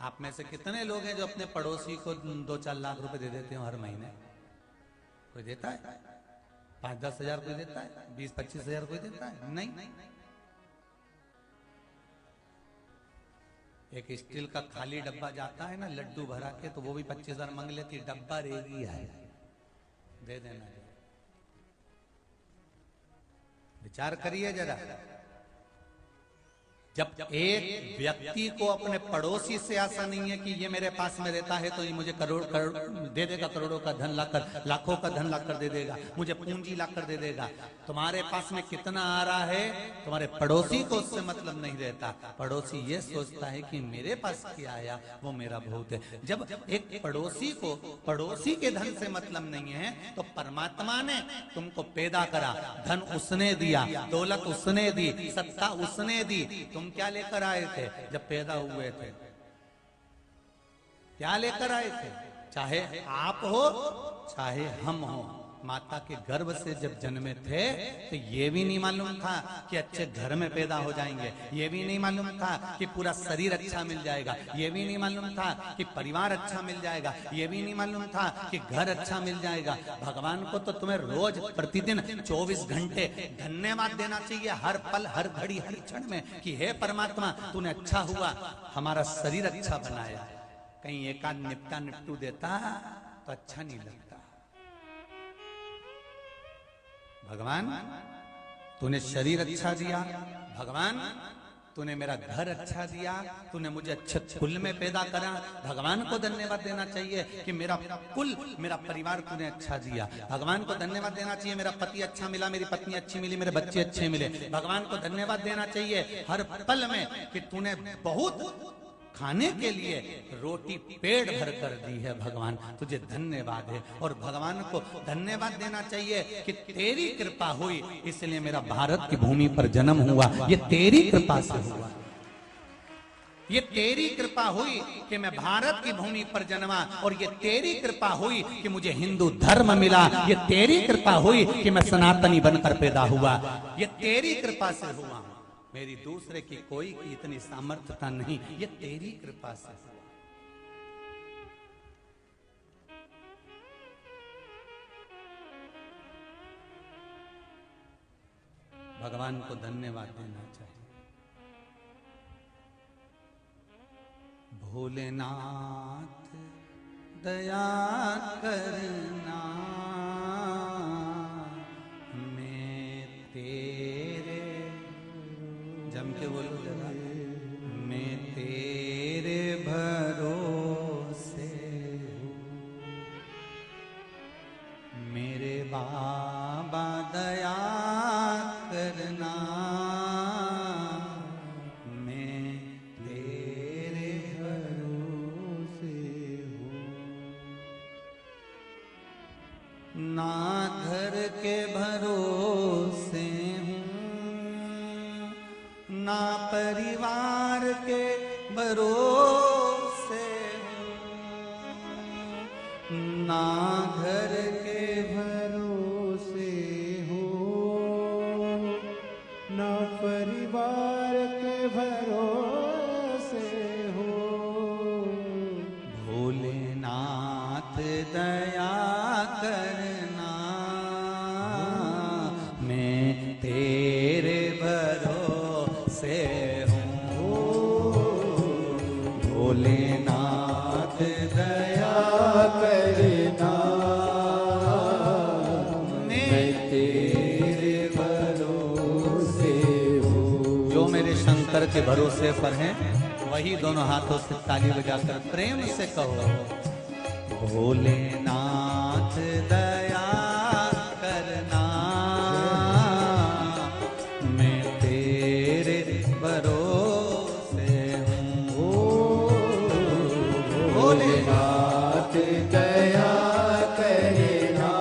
आप में से कितने लोग हैं जो अपने पड़ोसी को 2-4 लाख रुपए दे देते हो हर महीने? कोई देता है? 5-10 हजार कोई देता है? 20-25 हजार कोई देता है? नहीं। एक स्टील का खाली डब्बा जाता है ना लड्डू भरा के, तो वो भी 25 हजार मांग लेती, डब्बा रेगी है, दे देना। विचार करिए जरा, जब एक व्यक्ति को अपने पड़ोसी से आशा नहीं है कि ये मेरे पास में रहता है तो ये मुझे करोड़ दे देगा, करोड़ों का धन लाकर, लाखों का धन लाकर दे देगा, मुझे पूंजी लाकर दे देगा। तुम्हारे पास में कितना आ रहा है, तुम्हारे पड़ोसी को उससे मतलब नहीं रहता। पड़ोसी ये सोचता है कि मेरे पास क्या आया वो मेरा बहुत है। जब एक पड़ोसी को पड़ोसी के धन से मतलब नहीं है तो परमात्मा ने तुमको पैदा करा, धन उसने दिया, दौलत उसने दी, सत्ता उसने दी, तुम क्या लेकर आए थे जब पैदा हुए थे? क्या लेकर आए थे? चाहे आप हो चाहे हम हो, माता के गर्भ से जब जन्मे थे तो ये भी नहीं मालूम था कि अच्छे घर में पैदा हो जाएंगे, ये भी नहीं मालूम था कि पूरा शरीर अच्छा मिल जाएगा, ये भी नहीं मालूम था कि परिवार अच्छा मिल जाएगा, ये भी नहीं मालूम था कि घर अच्छा मिल जाएगा। भगवान को तो तुम्हें रोज प्रतिदिन 24 घंटे धन्यवाद देना चाहिए, हर पल, हर घड़ी, हर क्षण में कि हे परमात्मा तूने अच्छा हुआ हमारा शरीर अच्छा बनाया। कहीं एक आध निपटा निपटू देता तो अच्छा नहीं लगता। भगवान तूने शरीर अच्छा दिया, भगवान तूने मेरा घर अच्छा दिया, तूने मुझे अच्छे कुल में पैदा करा, भगवान को धन्यवाद देना चाहिए कि मेरा कुल, मेरा परिवार तूने अच्छा दिया। भगवान को धन्यवाद देना चाहिए मेरा पति अच्छा मिला, मेरी पत्नी अच्छी मिली, मेरे बच्चे अच्छे मिले। भगवान को धन्यवाद देना चाहिए हर पल में कि तूने बहुत खाने के लिए रोटी पेट भर कर दी है, भगवान तुझे धन्यवाद है। और भगवान को धन्यवाद देना चाहिए कि तेरी कृपा हुई इसलिए मेरा भारत की भूमि पर जन्म हुआ, ये तेरी कृपा से हुआ, ये तेरी कृपा हुई कि मैं भारत की भूमि पर जन्मा, और ये तेरी कृपा हुई कि मुझे हिंदू धर्म मिला, ये तेरी कृपा हुई कि मैं सनातनी बनकर पैदा हुआ, ये तेरी कृपा से हुआ। मेरी दूसरे की कोई की इतनी सामर्थ्यता नहीं, ये तेरी कृपा से। भगवान को धन्यवाद देना चाहिए। भोलेनाथ दया करना, मैं तेरे, जम के बोलो जरा, मैं तेरे भरोसे हूँ, मेरे बाबा दया करना, मैं तेरे भरोसे हूँ। ना घर के भरोसे हूँ, ना परिवार ना घर के भरोसे हो, ना परिवार के भरोसे हो। भोलेनाथ दया करना, मैं तेरे भरोसे हूँ। भोलेनाथ दया करना, मैं तेरे भरोसे हूँ। जो मेरे शंकर के भरोसे पर हैं, वही दोनों हाथों से ताली बजाकर प्रेम से कहो, भोलेनाथ दया करना, मैं तेरे भरोसे हूँ। भोलेनाथ दया करना,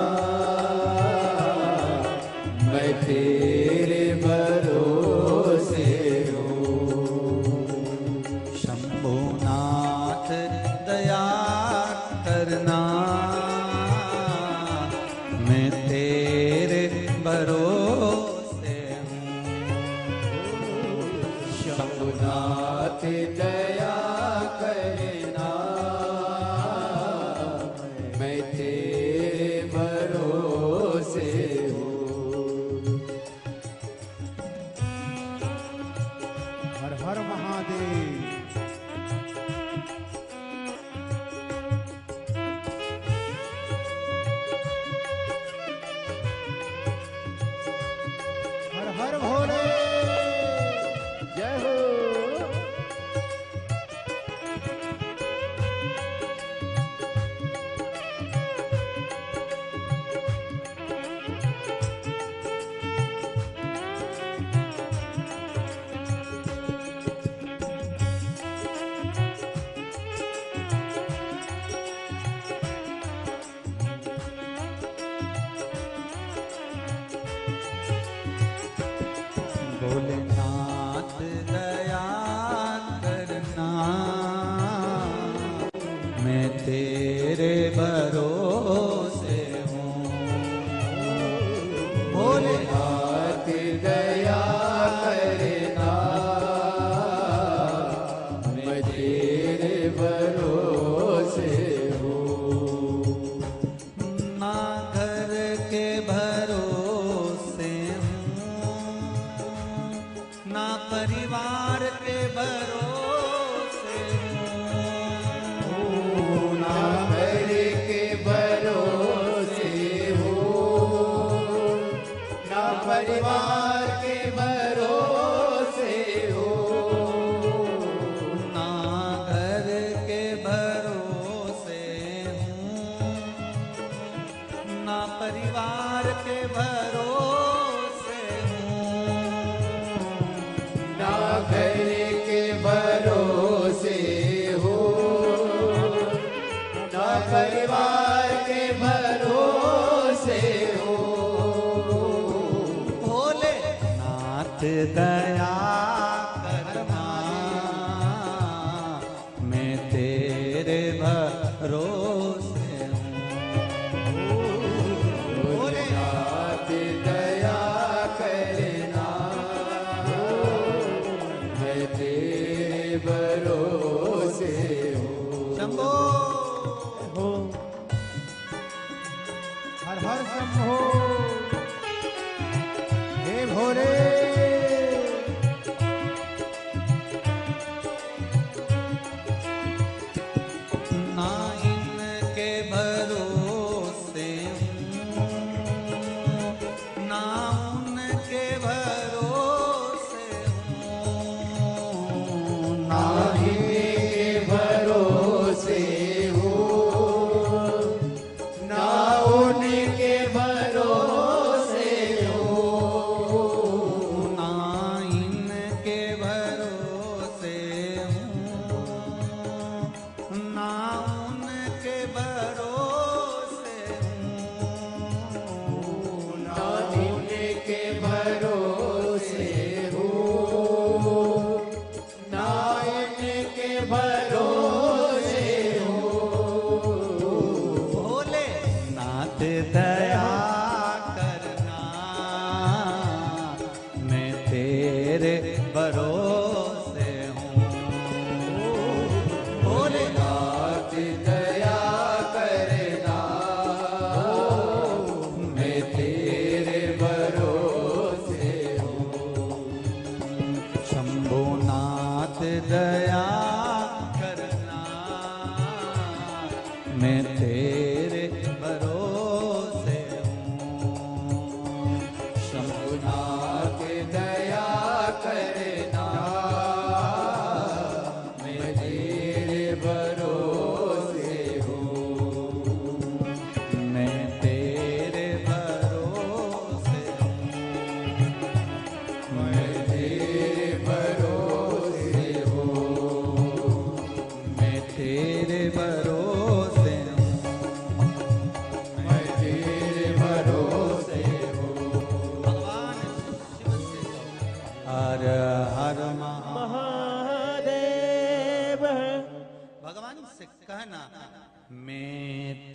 मैं तेरे भरोसे हूँ। शंभुनाथ दया करना, मैं तेरे भरोसे हूँ। शंभुनाथ दया करना, मैं तेरे भरोसे हूँ। हर हर महादेव। हर हर भोले, जय हो। भोलेनाथ दया करना, मैं तेरे भरोसे हूँ। भोलेनाथ दया करना, मैं तेरे भरोसे हूँ। ना घर के भरोसे हूँ, ना परिवार के भरोसे हूँ। ना घर के भरोसे हो, ना परिवार के भरोसे हो। ना घर के भरोसे हूँ, ना परिवार के भरोसे हूँ। ना घर के भरोसे हो, ना परिवार के भरोसे हो। भोलेनाथ दया करना, मैं तेरे भरोसे हूँ। भोलेनाथ दया करना, मैं तेरे भरोसे हूँ। शंभो हो, हर हर शंभो। हे भोले, ना इनके भरोसे हूँ, ना उनके भरोसे हूँ। ना के भरोसे हो, ना उनके भरोसे हो। ना इनके भरोसे हूँ, ना उनके भरोसे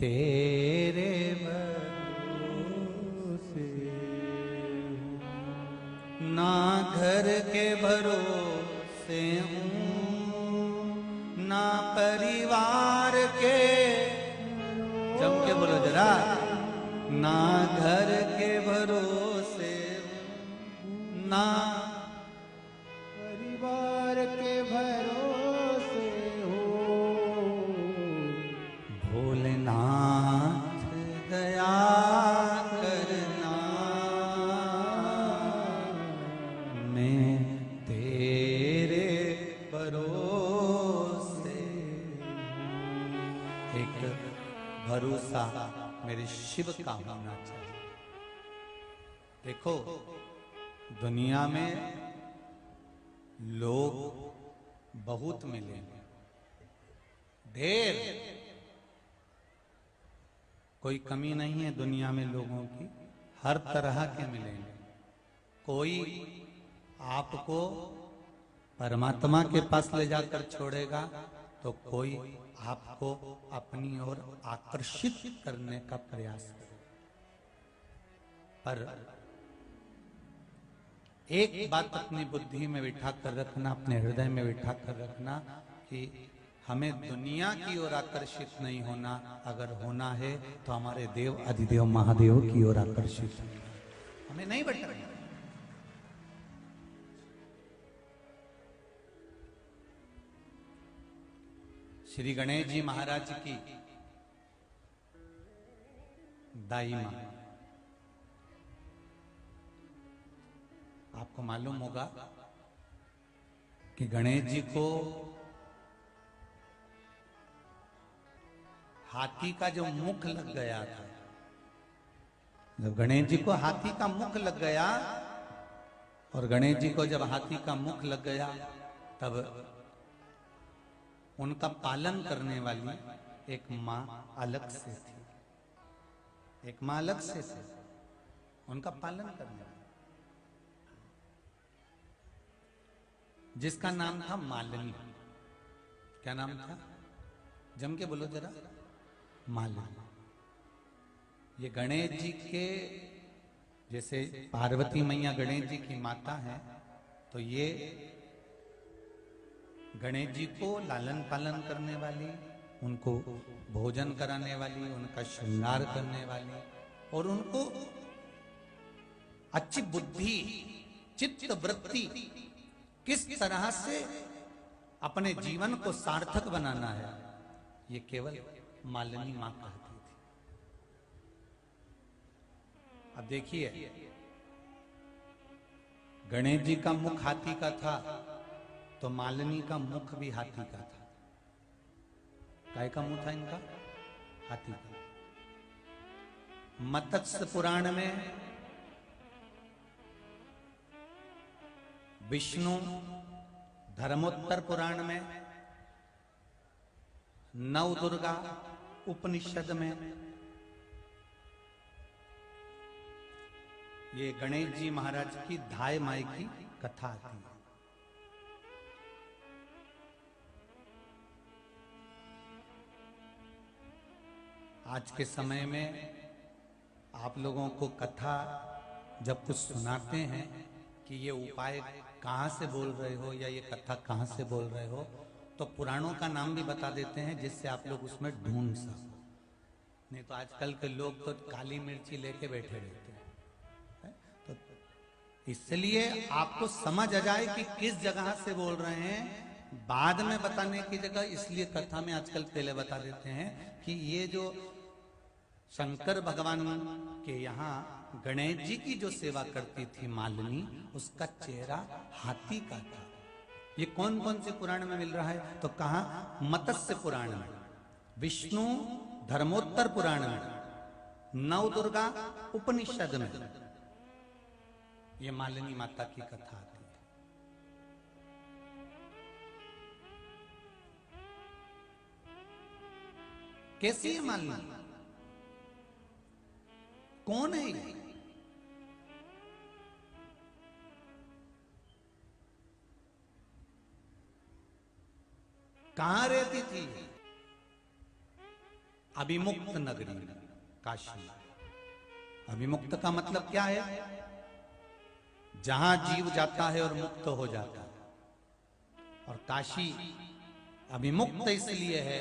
तेरे भरोसे ना घर के भरोसे हूँ ना परिवार के, जम के बोलो जरा, ना घर के भरोसे ना परिवार के भरोसे हो। भोलेनाथ दया करना, मैं तेरे भरोसे। एक भरोसा मेरे शिव का होना चाहिए। देखो दुनिया में लोग बहुत मिलेंगे, ढेर, कोई कमी नहीं है दुनिया में लोगों की, हर तरह के मिलेंगे। कोई आपको परमात्मा के पास ले जाकर छोड़ेगा तो कोई आपको अपनी ओर आकर्षित करने का प्रयास करेगा। पर एक बात अपनी बुद्धि में बिठा कर रखना, अपने हृदय में बिठा कर रखना कि हमें दुनिया की ओर आकर्षित नहीं होना। अगर होना है तो हमारे देव अधिदेव महादेव की ओर आकर्षित होना, हमें नहीं भटकना। श्री गणेश जी महाराज की दाई मां, आपको मालूम होगा कि गणेश जी को हाथी का जो मुख लग गया था, जब गणेश जी को हाथी का मुख लग गया, और गणेश जी को जब हाथी का मुख लग गया तब उनका पालन करने वाली एक मां अलग से थी, एक मां अलग से थी उनका पालन करने वाली, जिसका नाम था मालिनी। क्या नाम था? जम के बोलो जरा, मालिनी। ये गणेश जी के, जैसे पार्वती मैया गणेश जी की माता है, तो ये गणेश जी को लालन पालन करने वाली, उनको भोजन कराने वाली, उनका श्रृंगार करने वाली, और उनको अच्छी बुद्धि, चित्त वृत्ति, किस तरह से अपने जीवन को सार्थक बनाना है, ये केवल मालिनी मां कहती थी। अब देखिए, गणेश जी का मुख हाथी का था तो मालिनी का मुख भी हाथी का था। काय का मुंह था इनका? हाथी का। मत्स्य पुराण में विष्णु, धर्मोत्तर पुराण में, नव दुर्गा उपनिषद में ये गणेश जी महाराज की धाय माई की कथा आती है। आज के समय में आप लोगों को कथा जब कुछ सुनाते हैं कि ये उपाय कहाँ से बोल रहे हो या ये कथा कहाँ से बोल रहे हो, तो पुराणों का नाम भी बता देते हैं जिससे आप लोग उसमें ढूंढ सको। नहीं तो आजकल के लोग तो काली मिर्ची लेके बैठे रहते हैं। तो इसलिए आपको समझ आ जाए कि किस जगह से बोल रहे हैं, बाद में बताने की जगह इसलिए कथा में आजकल पहले बता देते हैं कि ये जो शंकर भगवान के यहाँ गणेश जी की जो सेवा करती थी मालिनी, उसका चेहरा हाथी का था। ये कौन कौन से पुराण में मिल रहा है? तो कहा मत्स्य पुराण में, विष्णु धर्मोत्तर पुराण में, नव दुर्गा उपनिषद में ये मालिनी माता की कथा आती है। कैसी है मालिनी? कौन है ये? कहां रहती थी? अभिमुक्त नगरी काशी। अभिमुक्त का मतलब क्या है? जहां जीव जाता है और मुक्त हो जाता है। और काशी अभिमुक्त इसलिए है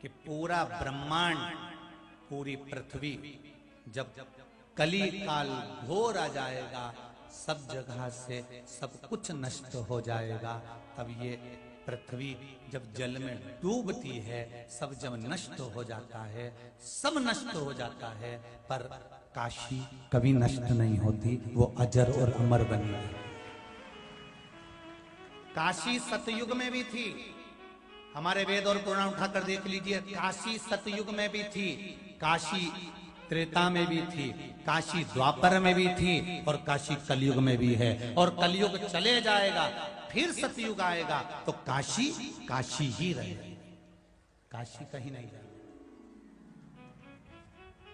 कि पूरा ब्रह्मांड, पूरी पृथ्वी जब कली काल घोर आ जाएगा, सब जगह से सब कुछ नष्ट हो जाएगा, तब ये पृथ्वी जब जल में डूबती है, सब जब नष्ट हो जाता है, सब नष्ट हो जाता है, पर काशी कभी नष्ट नहीं होती, वो अजर और अमर बनी है। काशी सतयुग में भी थी, हमारे वेद और पुराण उठाकर देख लीजिए, काशी सतयुग में भी थी, काशी त्रेता में भी थी, काशी द्वापर में भी थी, और काशी कलयुग में भी है। और कलयुग चले जाएगा, फिर सतयुग आएगा, तो काशी काशी ही रहेगी, काशी कहीं नहीं जाएगी।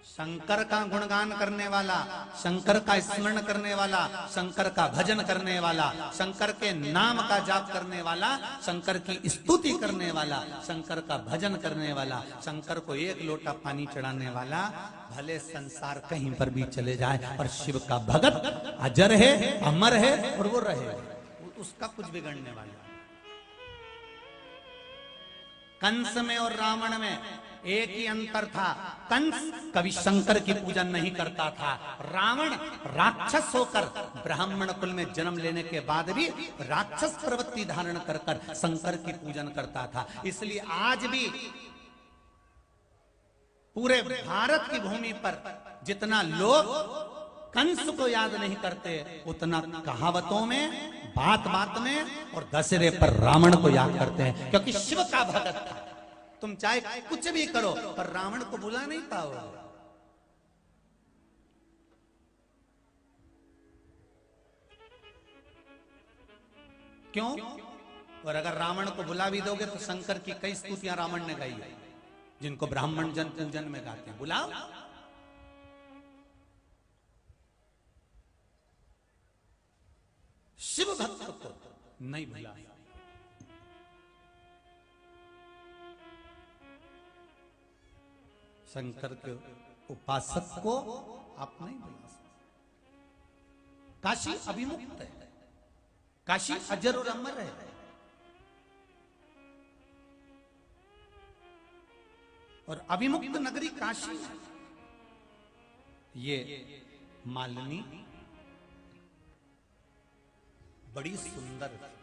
शंकर का गुणगान करने वाला, शंकर का स्मरण करने वाला, शंकर का भजन करने वाला, शंकर के नाम का जाप करने वाला, शंकर की स्तुति करने वाला, शंकर का भजन करने वाला, शंकर को एक लोटा पानी चढ़ाने वाला, भले संसार कहीं पर भी चले जाए, और शिव का भगत अजर है, अमर है, और वो रहेगा, उसका कुछ बिगड़ने वाला। कंस में और रावण में एक ही अंतर था, कंस कभी शंकर की पूजन नहीं करता था, रावण राक्षस होकर ब्राह्मण कुल में जन्म लेने के बाद भी राक्षस प्रवृत्ति धारण कर कर शंकर की पूजन करता था। इसलिए आज भी पूरे भारत की भूमि पर जितना लोग कंस को याद नहीं करते, उतना कहावतों में, बात बात में और दशहरे पर रावण को याद करते हैं, क्योंकि शिव का भगत था। तुम चाहे कुछ भी करो, पर रावण को भुला नहीं पाओगे। क्यों? और अगर रावण को भुला भी दोगे तो शंकर की कई स्तुतियां रावण ने गाई है, जिनको ब्राह्मण जन पूजन में गाते हैं। बुलाओ, शिव भक्त को नहीं भुला, शंकर के उपासक को आप नहीं भुला सकते। काशी अभिमुक्त है, काशी अजर और अमर है। और अभिमुक्त नगरी काशी है। ये मालिनी बड़ी सुंदर थी।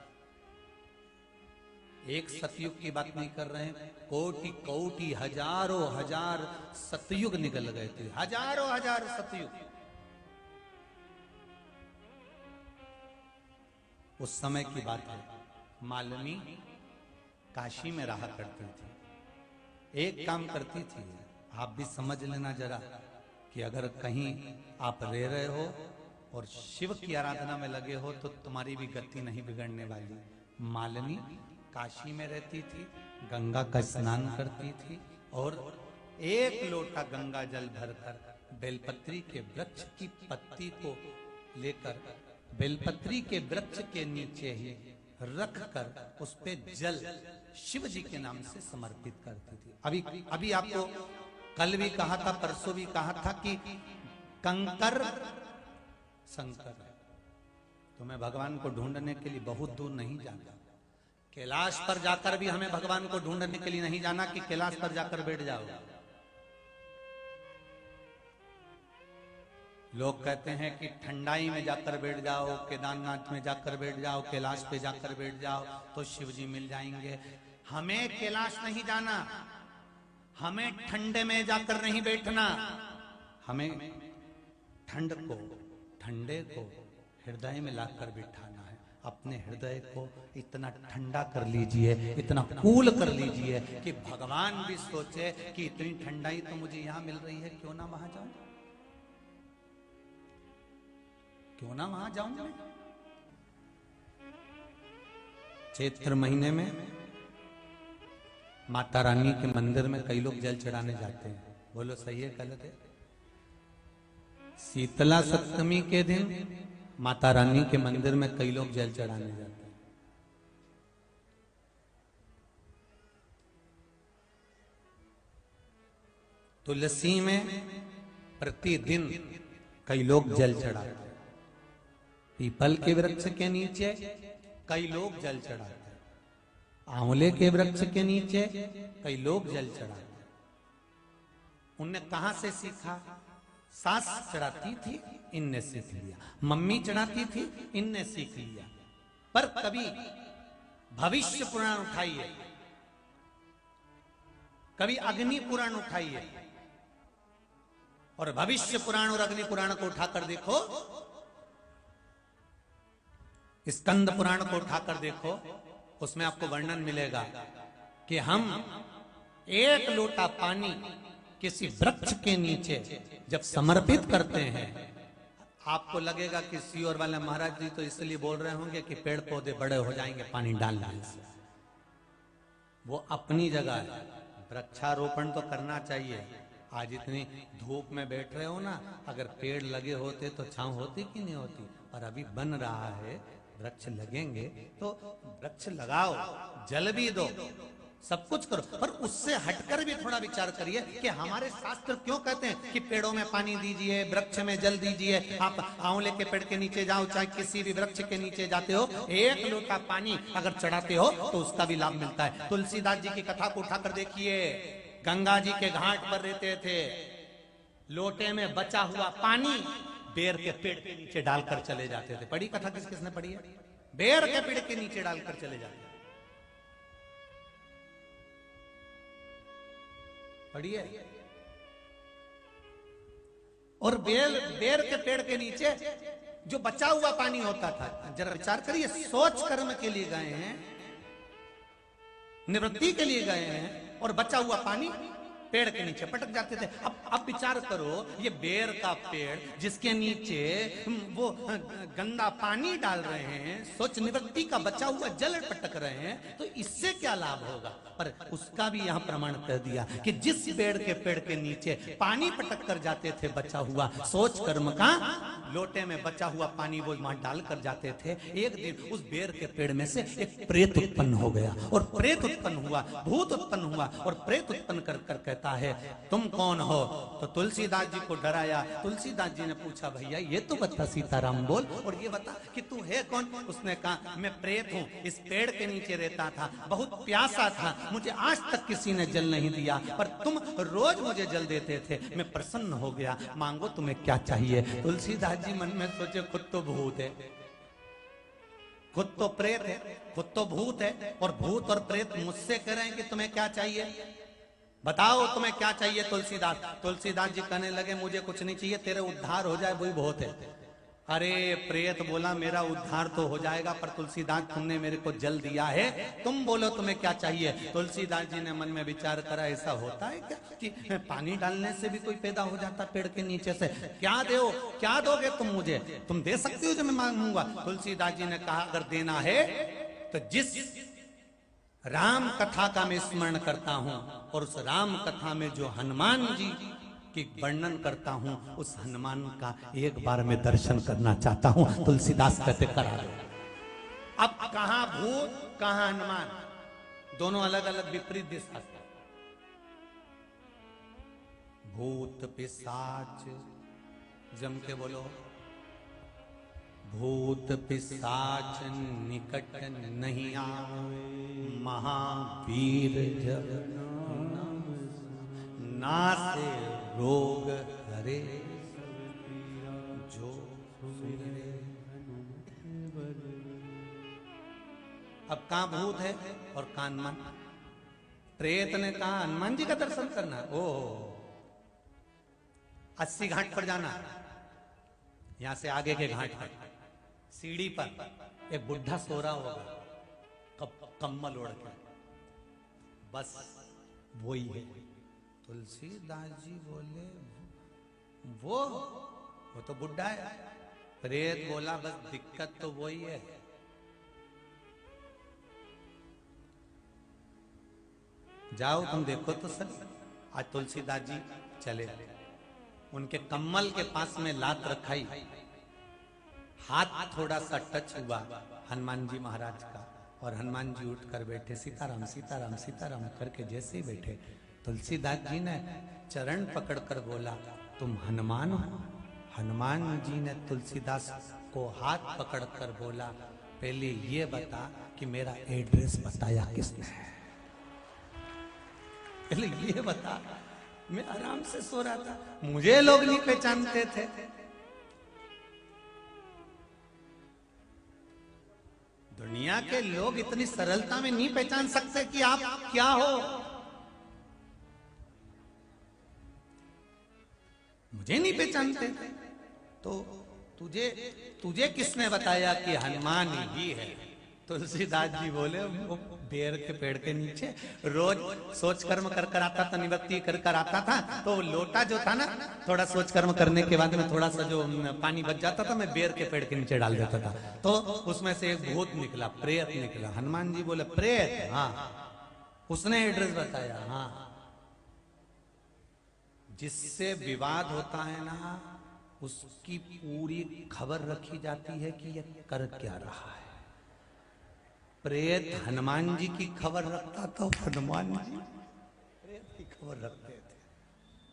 एक सतयुग की बात नहीं कर रहे हैं, कोटि कोटि हजारों हजार सतयुग निकल गए थे, हजारों हजार सतयुग। उस समय की बात है, मालिनी काशी में रहा करती थी। एक काम करती थी, आप भी समझ लेना जरा, कि अगर कहीं आप रह रहे हो और शिव की आराधना में लगे हो तो तुम्हारी भी गति नहीं बिगड़ने वाली। मालिनी काशी में रहती थी, गंगा का स्नान करती थी, और एक लोटा गंगा जल भरकर बेलपत्री के वृक्ष की पत्ती को लेकर बेलपत्री के वृक्ष के नीचे ही रख कर उस पे जल शिव जी के नाम से समर्पित करती थी। अभी आपको कल भी कहा था, परसों भी कहा था कि कंकर शंकर। तो मैं भगवान को ढूंढने के लिए बहुत दूर नहीं जाता, कैलाश पर जाकर भी हमें भगवान को ढूंढने के लिए नहीं जाना कि कैलाश पर जाकर बैठ जाओ। लोग कहते हैं कि ठंडाई में जाकर बैठ जाओ, केदारनाथ में जाकर बैठ जाओ, कैलाश पे जाकर बैठ जाओ तो शिव जी मिल जाएंगे। हमें कैलाश नहीं जाना, हमें ठंडे में जाकर नहीं बैठना, हमें ठंडे को हृदय में लाकर बिठाना है। अपने हृदय को इतना ठंडा कर लीजिए, इतना कूल कर लीजिए कि भगवान भी सोचे कि इतनी ठंडाई तो मुझे यहां मिल रही है, क्यों ना वहां जाऊं, क्यों ना वहां जाऊं मैं। चैत्र महीने में माता रानी के मंदिर में कई लोग जल चढ़ाने जाते हैं। बोलो सही है गलत है? शीतला सप्तमी के दिन माता रानी के मंदिर में कई लोग जल चढ़ाने जाते हैं। तुलसी में प्रतिदिन कई लोग जल चढ़ाते हैं, पीपल के वृक्ष के नीचे कई लोग जल चढ़ाते हैं, आंवले के वृक्ष के नीचे कई लोग जल चढ़ाते हैं। उनने कहां से सीखा? सास चढ़ाती थी, इनने सीख लिया। मम्मी चढ़ाती थी, इनने सीख लिया। पर कभी भविष्य पुराण उठाइए, कभी अग्नि पुराण उठाइए और भविष्य पुराण और अग्नि पुराण को उठाकर देखो, स्कंद पुराण को उठाकर देखो, उसमें आपको वर्णन मिलेगा कि हम एक लोटा पानी किसी वृक्ष के नीचे जब समर्पित करते हैं, आपको लगेगा कि सीओर वाले महाराज जी तो इसलिए बोल रहे होंगे कि पेड़ पौधे बड़े हो जाएंगे पानी डालने से। वो अपनी जगह है, वृक्षारोपण तो करना चाहिए। आज इतनी धूप में बैठ रहे हो ना, अगर पेड़ लगे होते तो छांव होती कि नहीं होती। और अभी बन रहा है, वृक्ष लगेंगे तो वृक्ष लगाओ, जल भी दो, सब कुछ करो, पर उससे हटकर भी थोड़ा विचार करिए कि हमारे शास्त्र क्यों कहते हैं कि पेड़ों में पानी दीजिए, वृक्ष में जल दीजिए। आप आंवले के पेड़ के नीचे जाओ, चाहे किसी भी वृक्ष के नीचे जाते हो, एक लोटा पानी अगर चढ़ाते हो तो उसका भी लाभ मिलता है। तुलसीदास जी की कथा को उठाकर देखिए, गंगा जी के घाट पर रहते थे, लोटे में बचा हुआ पानी बेर के पेड़ के नीचे डालकर चले जाते थे। पढ़ी कथा किसने पढ़ी है? बेर के पेड़ के नीचे डालकर चले जाते, पढ़िए। और बेर के पेड़ के नीचे जो बचा हुआ पानी होता था, जरा विचार करिए, सोच कर्म के लिए गए हैं, निवृत्ति के लिए गए हैं, और बचा हुआ पानी पेड़ के नीचे पटक जाते थे। अब विचार करो, ये बेर का पेड़ जिसके नीचे वो गंदा पानी डाल रहे हैं, सोच निवृत्ति का बचा हुआ जल पटक रहे हैं, तो इससे क्या लाभ होगा? पर उसका भी यहां प्रमाण कर दिया कि जिस बेर के पेड़ के नीचे पानी पटक कर जाते थे बचा हुआ, सोच कर्म का लोटे में बचा हुआ पानी वो वहां डाल कर जाते थे। एक दिन उस बेर के पेड़ में से एक प्रेत उत्पन्न हो गया, और प्रेत उत्पन्न हुआ, भूत उत्पन्न हुआ, और प्रेत उत्पन्न कर कहता है, तुम कौन हो? तो तुलसीदास जी को डराया। तुलसीदास जी ने पूछा, भैया ये तो बता, सीताराम बोल, और ये बता कि तू है कौन? उसने कहा, मैं प्रेत हूं, इस पेड़ के नीचे रहता था, बहुत प्यासा था, मुझे आज तक किसी ने जल नहीं दिया, पर तुम रोज मुझे जल देते थे, मैं प्रसन्न हो गया, मांगो तुम्हें क्या चाहिए? तुलसीदास जी मन में सोचे, खुद तो भूत है, खुद तो प्रेत है, खुद तो भूत है, और भूत और प्रेत मुझसे कह रहे हैं कि तुम्हें क्या चाहिए, बताओ तुम्हें क्या चाहिए? तुलसीदास जी कहने लगे, मुझे कुछ नहीं चाहिए, तेरे उद्धार हो जाए वही बहुत है। अरे प्रेत बोला, मेरा उद्धार तो हो जाएगा, पर तुलसीदास तुमने मेरे को जल दिया है, तुम बोलो तुम्हें क्या चाहिए? तुलसीदास जी ने मन में विचार करा, ऐसा होता है क्या कि पानी डालने से भी कोई पैदा हो जाता पेड़ के नीचे से? क्या दोगे तुम मुझे? तुम दे सकते हो जो मैं मांगूंगा? तुलसीदास जी ने कहा, अगर देना है तो जिस राम कथा का मैं स्मरण करता हूं, और उस राम कथा में जो हनुमान जी की वर्णन करता हूं, उस हनुमान का एक बार मैं दर्शन करना चाहता हूं। तुलसीदास कहते, करा दो। अब कहां भूत कहां हनुमान, दोनों अलग अलग विपरीत दिशा से। भूत पिशाच, जम के बोलो, भूत पिशाच निकट नहीं आवे, महावीर जब नासे रोग हरे, जो सुमिरे। अब कहां भूत है और कहां हनुमान? प्रेत ने कहा हनुमान जी का दर्शन करना, ओ 80 घाट पर जाना, यहां से आगे के घाट पर सीढ़ी पर एक बुढ़ा सो रहा होगा, कम्बल ओढ़ के, बस वही है। तुलसीदास जी बोले, वो तो बुढ़ा है। प्रेत बोला, बस दिक्कत तो वही है। जाओ तुम देखो तो सर। आज तुलसीदास जी चले, उनके कम्बल के पास में लात रखाई, हाथ थोड़ा सा टच हुआ हनुमान जी महाराज का, और हनुमान जी उठकर बैठे, सीताराम सीताराम सीताराम करके जैसे ही बैठे, तुलसीदास जी ने चरण पकड़कर बोला, तुम हनुमान हो? हनुमान जी ने तुलसीदास को हाथ पकड़कर बोला, पहले ये बता कि मेरा एड्रेस बताया किसने? पहले ये बता, मैं आराम से सो रहा था, मुझे लोग नहीं पहचानते थे। दुनिया के लोग इतनी सरलता में नहीं पहचान सकते कि आप क्या हो। मुझे नहीं पहचानते, तो तुझे किसने बताया कि हनुमान ही है? तुलसीदास जी बोले, वो बेर के पेड़ के नीचे रोज सोच कर्म कर कर आता था, निवृत्ति कर कर आता था, तो लोटा जो था ना, थोड़ा सोच कर्म करने के बाद में थोड़ा सा जो पानी बच जाता था, मैं बेर के पेड़ के नीचे डाल देता था, तो उसमें से एक भूत निकला, प्रेत निकला। हनुमान जी बोले, प्रेत? हाँ। उसने एड्रेस बताया? हाँ। जिससे विवाद होता है ना, उसकी पूरी खबर रखी जाती है कि यह कर क्या रहा है। प्रेत हनुमान जी की खबर रखता था, हनुमान जी प्रेत की खबर रखते थे।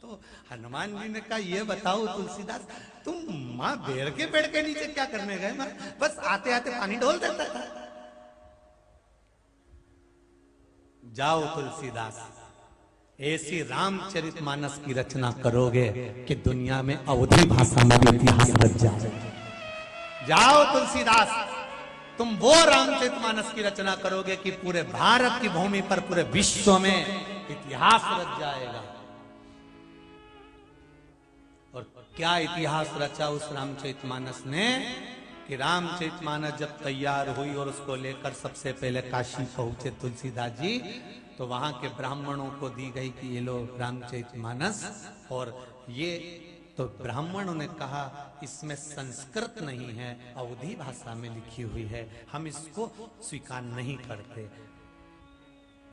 तो हनुमान जी ने कहा, ये बताओ तुलसीदास, तुम माँ बेर के पेड़ के नीचे क्या करने गए? मैं बस आते आते पानी ढोल देता था। जाओ तुलसीदास, ऐसी रामचरितमानस की रचना करोगे कि दुनिया में अवधि भाषा में इतिहास रच जाए। जाओ तुलसीदास, तुम वो रामचरितमानस की रचना करोगे कि पूरे भारत की भूमि पर, पूरे विश्व में इतिहास रच जाएगा। और क्या इतिहास रचा उस रामचरितमानस ने कि रामचरितमानस जब तैयार हुई और उसको लेकर सबसे पहले काशी पहुंचे तुलसीदास जी, तो वहां के ब्राह्मणों को दी गई कि ये लो रामचरितमानस। और ये तो ब्राह्मणों ने कहा, इसमें संस्कृत नहीं है, अवधी भाषा में लिखी हुई है, हम इसको स्वीकार नहीं करते।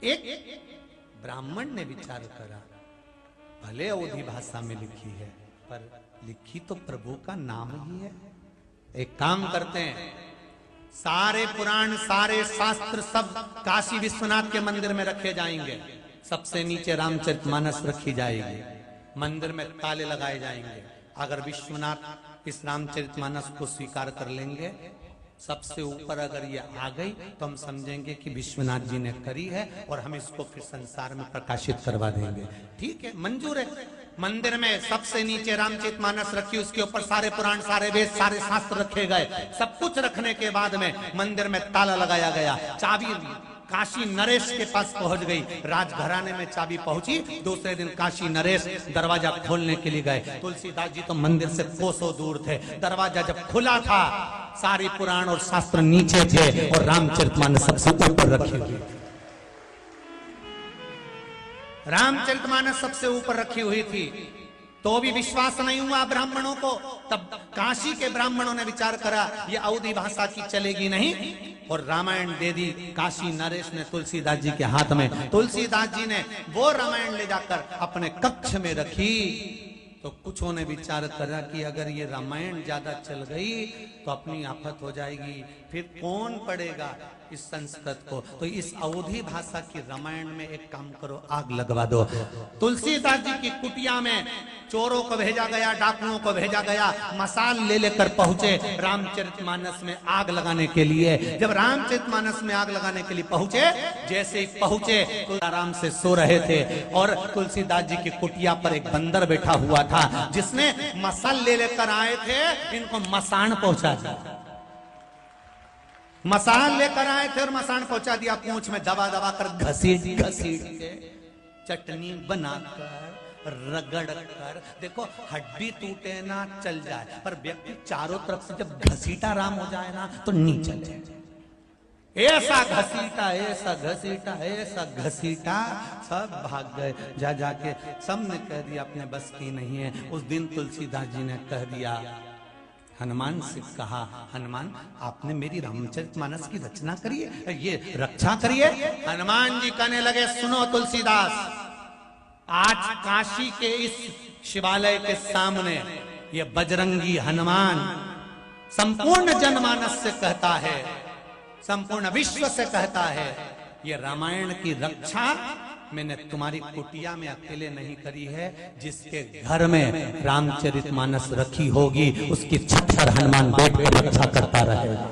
एक ब्राह्मण ने विचार करा, भले अवधी भाषा में लिखी है, पर लिखी तो प्रभु का नाम ही है। एक काम करते हैं, सारे पुराण, सारे शास्त्र सब काशी विश्वनाथ के मंदिर में रखे जाएंगे, सबसे नीचे रामचरितमानस रखी जाएगी, मंदिर में ताले लगाए जाएंगे। अगर विश्वनाथ इस रामचरितमानस को स्वीकार कर लेंगे, सबसे ऊपर अगर ये आ गई, तो हम समझेंगे कि विश्वनाथ जी ने करी है और हम इसको फिर संसार में प्रकाशित करवा देंगे। ठीक है, मंजूर है। मंदिर में सबसे नीचे रामचरितमानस रखी, उसके ऊपर सारे पुराण, सारे वेद, सारे शास्त्र रखे गए। सब कुछ रखने के बाद में मंदिर में ताला लगाया गया। चाबी काशी नरेश के पास पहुंच गई, राजघराने में चाबी पहुंची। दूसरे दिन काशी नरेश दरवाजा खोलने के लिए गए। तुलसीदास जी तो मंदिर से कोसों दूर थे। दरवाजा जब खुला था, सारी पुराण और शास्त्र नीचे थे और रामचरितमानस सबसे ऊपर रखी हुई थी। रामचरितमानस सबसे ऊपर रखी हुई थी, तो भी विश्वास नहीं हुआ ब्राह्मणों को। तब काशी के ब्राह्मणों ने विचार करा, ये अवधी भाषा की चलेगी नहीं, और रामायण दे दी काशी नरेश ने तुलसीदास जी के हाथ में। तुलसीदास जी ने वो रामायण ले जाकर अपने कक्ष में रखी। तो कुछों ने विचार करा कि अगर ये रामायण ज्यादा चल गई तो अपनी आफत हो जाएगी, फिर कौन पढ़ेगा इस संस्कृत को। तो इस अवधी भाषा की रामायण में एक काम करो, आग लगवा दो। तुलसीदास जी की कुटिया में चोरों को भेजा गया, डाकुओं को भेजा गया, मसाल ले लेकर पहुंचे रामचरितमानस में आग लगाने के लिए। जब रामचरितमानस में आग लगाने के लिए पहुंचे, जैसे ही पहुंचे तो आराम से सो रहे थे, और तुलसीदास जी की कुटिया पर एक बंदर बैठा हुआ था, जिसने मसाल ले लेकर आए थे, इनको मसान पहुंचा दिया। मसान लेकर आए थे और मसान पहुंचा दिया। पूंछ में दबा दबा कर घसीट घसीट के चटनी बनाकर रगड़ कर, देखो हड्डी टूटे ना चल जाए, पर व्यक्ति चारों तरफ से जब घसीटा राम हो जाए ना तो नहीं चले। ऐसा घसीटा, ऐसा घसीटा, ऐसा घसीटा, सब भाग गए। जा जाके सबने कह दिया अपने बस की नहीं है। उस दिन तुलसीदास जी ने कह दिया, हनुमान से कहा, हनुमान आपने मेरी रामचरितमानस की रचना करी है, ये रक्षा करिए। हनुमान जी कहने लगे, सुनो तुलसीदास, आज काशी के इस शिवालय के सामने ये बजरंगी हनुमान संपूर्ण जनमानस से कहता है, संपूर्ण विश्व से कहता है, ये रामायण की रक्षा मैंने तुम्हारी कुटिया में अकेले नहीं करी है, जिसके घर में रामचरितमानस रखी होगी उसकी छत पर हनुमान बैठ कर रक्षा करता रहेगा,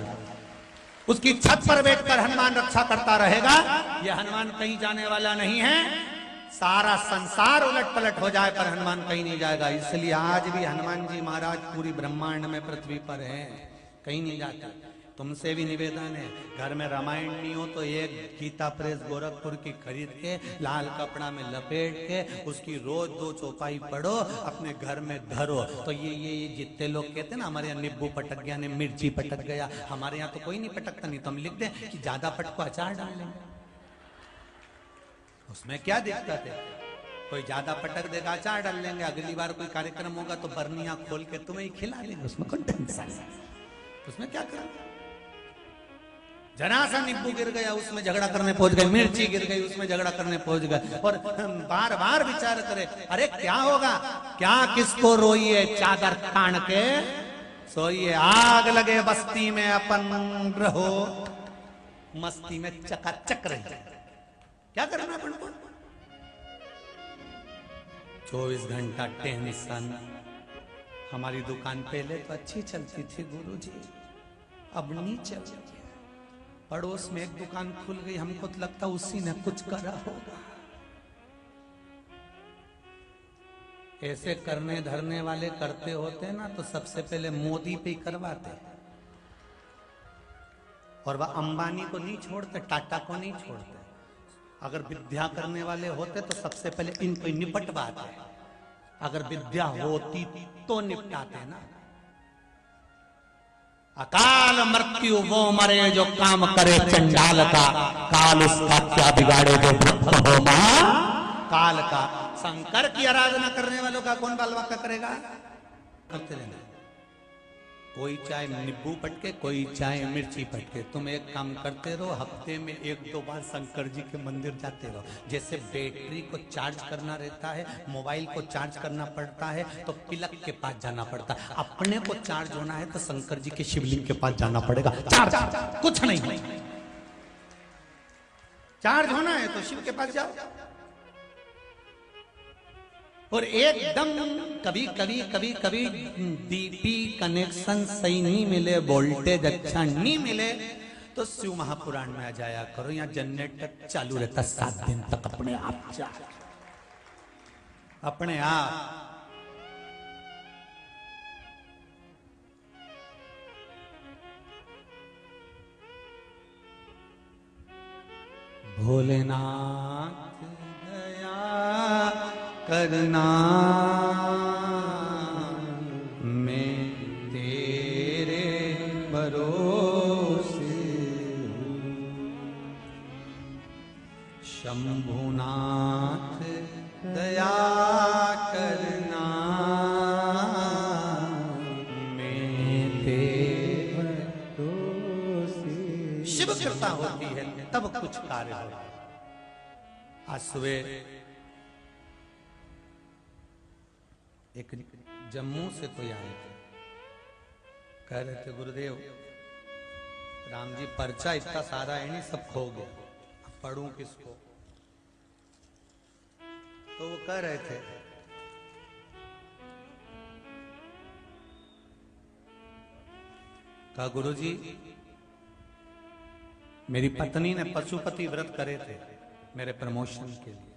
उसकी छत पर बैठकर हनुमान रक्षा करता रहेगा। यह हनुमान कहीं जाने वाला नहीं है, सारा संसार उलट पलट हो जाए पर हनुमान कहीं नहीं जाएगा। इसलिए आज भी हनुमान जी महाराज पूरी ब्रह्मांड में पृथ्वी पर हैं, कहीं नहीं जाते। तुमसे भी निवेदन है, घर में रामायण नहीं हो तो एक गीता प्रेस गोरखपुर की खरीद के लाल कपड़ा में लपेट के उसकी रोज 2 चौपाई पढ़ो, अपने घर में धरो। तो ये जितने लोग कहते हैं ना हमारे यहाँ नींबू पटक गया, ने मिर्ची पटक गया, हमारे यहाँ तो कोई नहीं पटकता, नहीं तो हम लिख दें कि ज्यादा पटको अचार डाल लेंगे, उसमें क्या दिक्कत है। कोई ज्यादा पटक देगा अचार डाल लेंगे, अगली बार कोई कार्यक्रम होगा तो बर्निया खोल के तुम्हें ही खिला देंगे, उसमें कौन टेंशन है, उसमें क्या करें। जरा सा नींबू गिर गया उसमें झगड़ा करने पहुंच गए, मिर्ची गिर गई उसमें झगड़ा करने पहुंच गए, और बार बार विचार करे अरे क्या होगा, क्या किसको रोइए, चादर तान के सोइए, आग लगे बस्ती में अपन रहो मस्ती में चकाचक रहे। क्या करना अपन को, 24 घंटा टेंशन। हमारी दुकान पहले तो अच्छी चलती थी गुरुजी, अब नहीं चलती। पड़ोस में एक दुकान खुल गई, हमको तो लगता उसी ने कुछ करा होगा। ऐसे करने धरने वाले करते होते ना तो सबसे पहले मोदी पे ही करवाते, और वह अंबानी को नहीं छोड़ते, टाटा को नहीं छोड़ते। अगर विद्या करने वाले होते तो सबसे पहले इनको निपटवाते, अगर विद्या होती तो निपटाते ना। अकाल मृत्यु वो मरे जो काम करे चंडाल का, काल उसका क्या बिगाड़े जो भक्त हो मां काल का। शंकर की आराधना करने वालों का कौन बाल वाक्य करेगा, करते रहना। कोई चाहे नींबू पटके, कोई चाहे मिर्ची पटके, तुम एक काम करते रहो, हफ्ते में 1-2 बार शंकर जी के मंदिर जाते रहो। जैसे बैटरी को चार्ज करना रहता है, मोबाइल को चार्ज करना पड़ता है, तो पिलक के पास जाना पड़ता है। अपने को चार्ज होना है तो शंकर जी के शिवलिंग के पास जाना पड़ेगा। चार्ज कुछ नहीं, चार्ज होना है तो शिव के पास जाओ। और एकदम कभी कभी डीपी कनेक्शन सही नहीं मिले, वोल्टेज अच्छा नहीं मिले तो शिव महापुराण में आ जाया करो। यहाँ जनरेटर चालू रहता 7 दिन तक अपने आप, अपने आप। भोलेनाथ दया करना, मैं तेरे भरोसे हूँ। शंभुनाथ दया करना, मैं तेरे भरोसे। शिव कृपा होती है तब कुछ कार्य होता है। आज सुबह एक जम्मू से कोई आए थे, कह रहे थे गुरुदेव राम जी पर्चा इतना सारा है नहीं, सब खो गया, अब पढ़ूं किसको। तो वो कह रहे थे कहा गुरुजी मेरी पत्नी ने पशुपति व्रत करे थे मेरे प्रमोशन के लिए,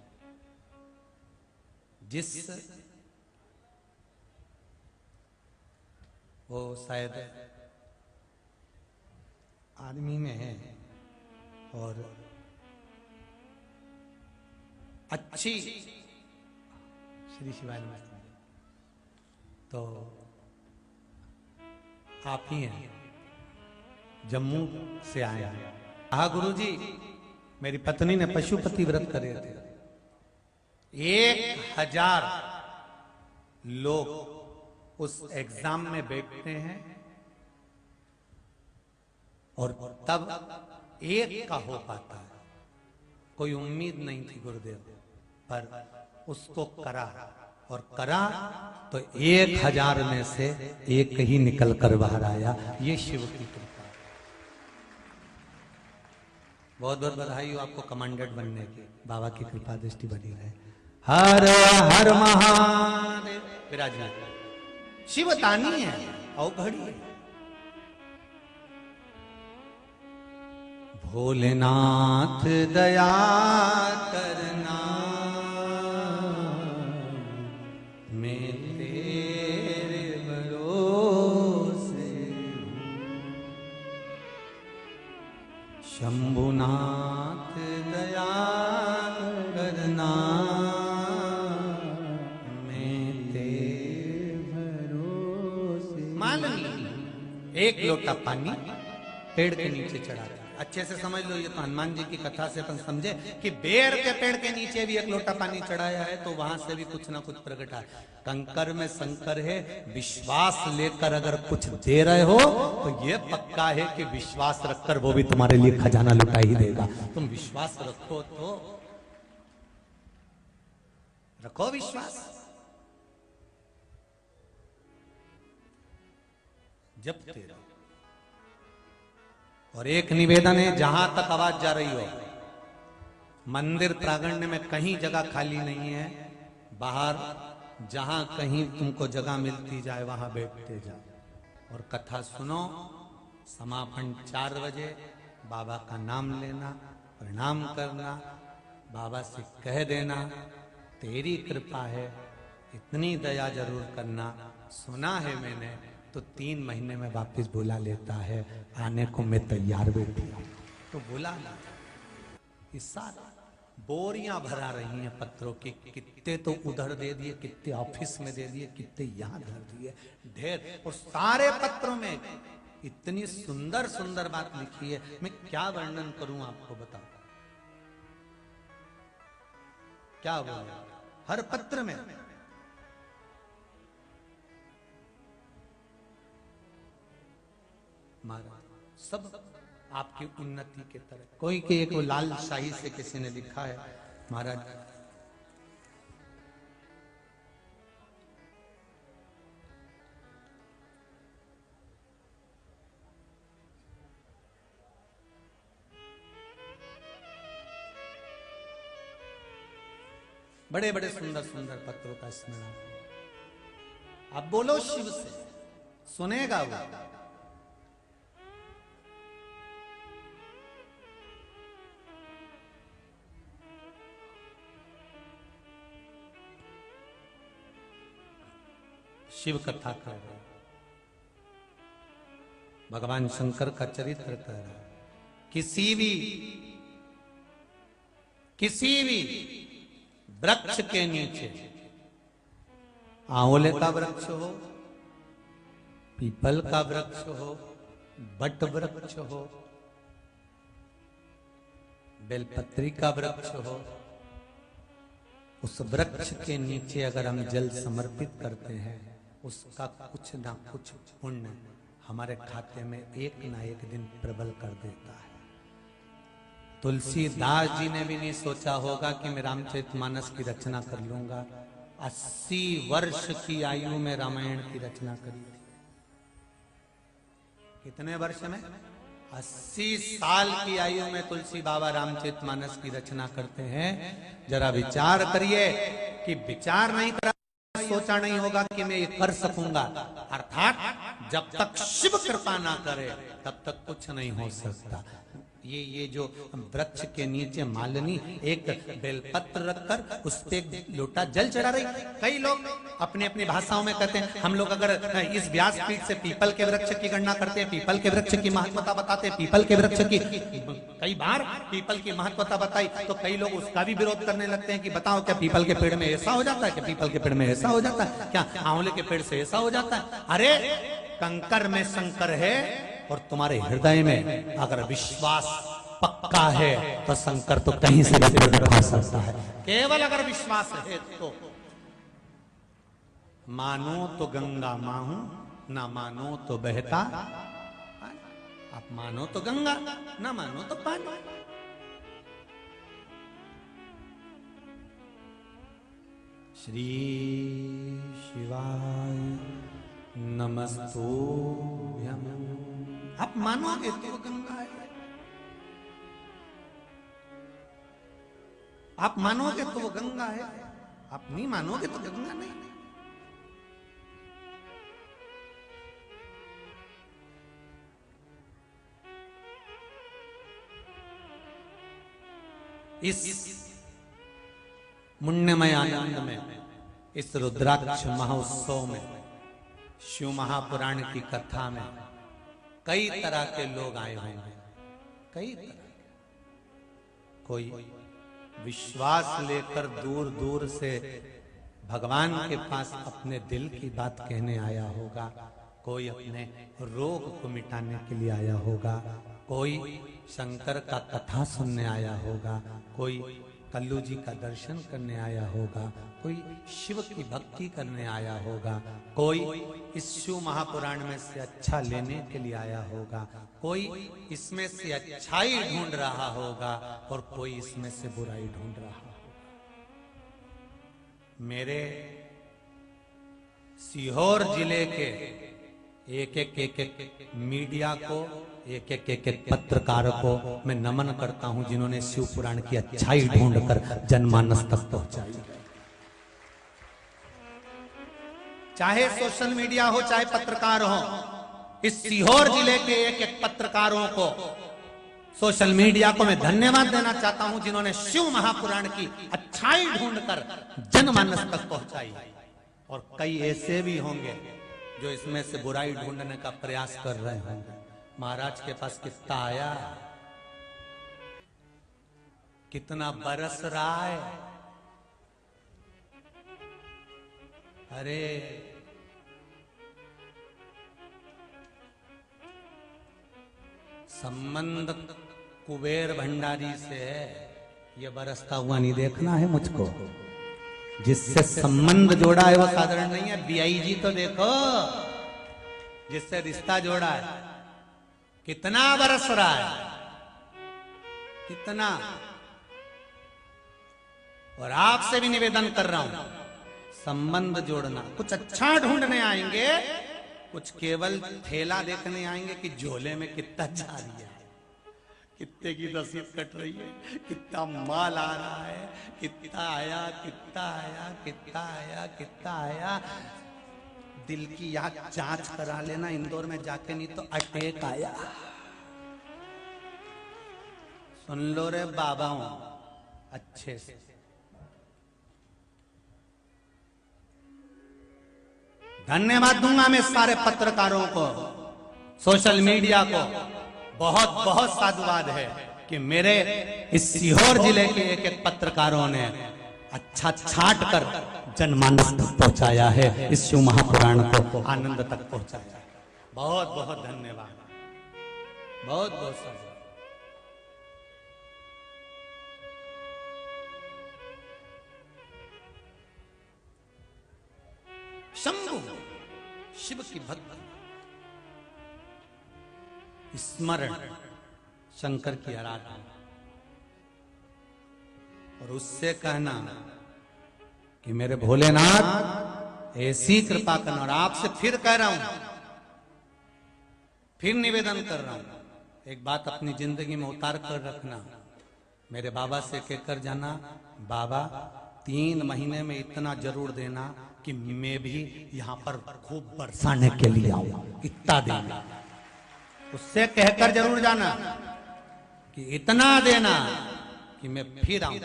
जिस वो शायद आदमी में है और अच्छी श्री शिवाय नमस्ते, तो आप ही हैं, जम्मू से आए हैं। हाँ गुरुजी मेरी पत्नी ने पशुपति व्रत करे थे, 1000 लोग उस एग्जाम में बैठते हैं और तब एक का हो पाता है। कोई उम्मीद नहीं थी गुरुदेव, पर उसको करा और करा तो 1000 में से एक ही निकल कर बाहर आया। ये शिव की कृपा। बहुत बहुत बधाई हो आपको कमांडेंट बनने की, बाबा की कृपा दृष्टि बनी रहे। हर हर महादेव। विराजमान शिव तानी है, अवघड़ी है। भोलेनाथ दया करना, मैं तेरे भरोसे। शंभुनाथ दया करना, मैं तेरे भरोसे। मान ली एक लोटा पानी पेड़ के नीचे चढ़ा था। अच्छे से समझ लो, ये तो हनुमान जी की कथा से अपन समझे कि बेर के पेड़ के नीचे भी एक लोटा पानी चढ़ाया है, तो वहां से भी कुछ ना कुछ प्रकट है। कंकर में शंकर है, विश्वास लेकर अगर कुछ दे रहे हो तो ये पक्का है कि विश्वास रखकर वो भी तुम्हारे लिए खजाना लुटा ही देगा। तुम विश्वास रखो तो रखो विश्वास। जपते रहो। और एक निवेदन है, जहां तक आवाज जा रही हो, मंदिर प्रांगण में कहीं जगह खाली नहीं है। बाहर जहां कहीं तुमको जगह मिलती जाए वहां बैठते जाओ और कथा सुनो। समापन 4 बजे बाबा का नाम लेना, प्रणाम करना, बाबा से कह देना तेरी कृपा है, इतनी दया जरूर करना। सुना है मैंने तो 3 महीने में वापस बुला लेता है, आने को मैं तैयार बैठी हूं। तो बुला इस साल बोरियां भरा रही हैं पत्रों की, कितने तो उधर दे दिए, कितने ऑफिस में दे दिए, कितने यहां धर दिए, ढेर। और सारे पत्रों में इतनी सुंदर सुंदर बात लिखी है, मैं क्या वर्णन करूं आपको, बताओ क्या बोले। हर पत्र में महाराज सब आपकी उन्नति के तरह। कोई के एक लाल शाही से किसी ने लिखा है, महाराज बड़े बड़े सुंदर सुंदर पत्रों का स्मरण। आप बोलो शिव से, सुनेगा वो। शिव कथा कर रहे, भगवान शंकर का चरित्र कर रहे। किसी भी वृक्ष के नीचे, आंवले का वृक्ष हो, पीपल का वृक्ष हो, बट वृक्ष हो, बेलपत्री का वृक्ष हो, उस वृक्ष के नीचे अगर हम जल समर्पित करते हैं, उसका कुछ ना कुछ पुण्य हमारे खाते में एक ना एक दिन प्रबल कर देता है। तुलसीदास जी ने भी नहीं सोचा होगा कि मैं रामचरितमानस की रचना कर लूंगा। 80 वर्ष की आयु में रामायण की रचना करी थी। कितने वर्ष में? 80 साल की आयु में तुलसी बाबा रामचरितमानस की रचना करते हैं। जरा विचार करिए कि विचार नहीं करा, सोचा नहीं होगा कि मैं ये कर सकूंगा। अर्थात जब तक शिव कृपा ना करे तब तक कुछ नहीं हो सकता। ये जो वृक्ष के नीचे मालिनी एक बेलपत्र रखकर उस पे लोटा जल चढ़ा रही। कई लोग अपने अपनी भाषाओं में कहते हैं, हम लोग अगर इस व्यासपीठ से पीपल के वृक्ष की गणना करते हैं, पीपल के वृक्ष की महत्वता बताते हैं, पीपल के वृक्ष की कई बार पीपल की महत्वता बताई तो कई लोग उसका भी विरोध करने लगते हैं कि बताओ क्या पीपल के पेड़ में ऐसा हो जाता है, क्या पीपल के पेड़ में ऐसा हो जाता है, क्या आंवले के पेड़ से ऐसा हो जाता है। अरे कंकर में शंकर है और तुम्हारे हृदय में अगर विश्वास पक्का है तो शंकर तो कहीं से भी दिखा सकता है। केवल अगर विश्वास है तो मानो तो गंगा माहू, ना मानो तो बहता। आप मानो तो गंगा, ना मानो तो पानी। श्री शिवाय नमस्तुभ्यं। आप मानोगे तो गंगा है, आप मानोगे तो वो गंगा है, आप नहीं मानोगे तो गंगा नहीं। इस पुण्यमय आनंद में, इस रुद्राक्ष महोत्सव में, शिव महापुराण की कथा में कई तरह के लोग आए हुए हैं, कई तरह के। कोई विश्वास लेकर दूर दूर से भगवान के पास अपने दिल की बात कहने आया होगा, कोई अपने रोग को मिटाने के लिए आया होगा, कोई शंकर का कथा सुनने आया होगा, कोई कल्लू जी का दर्शन करने आया होगा, कोई शिव की भक्ति करने आया होगा, कोई इस शिव महापुराण में से अच्छा लेने के लिए आया होगा, कोई इसमें से अच्छाई ढूंढ रहा होगा और कोई इसमें से बुराई ढूंढ रहा होगा। मेरे सीहोर जिले के एक मीडिया को, एक पत्रकार को मैं नमन करता हूं, जिन्होंने शिव पुराण की अच्छाई ढूंढकर जनमानस तक पहुंचाई। चाहे सोशल मीडिया हो, चाहे पत्रकार हो, इस सीहोर जिले के एक पत्रकारों को, सोशल मीडिया को मैं धन्यवाद देना चाहता हूं, जिन्होंने शिव महापुराण की अच्छाई ढूंढकर जनमानस तक पहुंचाई। और कई ऐसे भी होंगे जो इसमें से बुराई ढूंढने का प्रयास कर रहे होंगे। महाराज के पास कितना आया, कितना बरस रहा है। अरे संबंध कुबेर भंडारी से है, ये बरसता हुआ नहीं देखना है मुझको। जिससे संबंध जोड़ा है वो साधारण नहीं है। बीआईजी तो देखो, जिससे रिश्ता जोड़ा है, कितना बरस रहा है, कितना। और आपसे भी निवेदन कर रहा हूं, संबंध जोड़ना। कुछ अच्छा ढूंढने आएंगे, कुछ केवल ठेला देखने आएंगे कि झोले में कितना जा रही है, कितने की रसीद कट रही है, कितना माल आ रहा है, कितना आया, कितना आया, कितना आया, कितना आया। दिल की याद जांच करा लेना इंदौर में जाके, नहीं तो अटैक आया। सुन लो रे बाबाओं अच्छे से। धन्यवाद दूंगा मैं सारे पत्रकारों को, सोशल मीडिया को। बहुत बहुत साधुवाद है कि मेरे इस सीहोर जिले के एक पत्रकारों ने अच्छा छाट कर जनमानस तक पहुंचाया है, इस शिव महापुराण को आनंद तक पहुंचाया है। बहुत बहुत धन्यवाद, बहुत बहुत साधुवाद। शंभु शिव की भक्ति, स्मरण, शंकर की आराधना, और उससे कहना कि मेरे भोलेनाथ ऐसी कृपा करना। और आपसे फिर कह रहा हूं, फिर निवेदन कर रहा हूं, एक बात अपनी जिंदगी में उतार कर रखना। मेरे बाबा से कहकर जाना, बाबा 3 महीने में इतना जरूर देना कि मैं भी यहां पर खूब बरसाने के लिए आऊं, इतना देना। उससे कहकर जरूर जाना कि इतना देना कि मैं फिर आऊं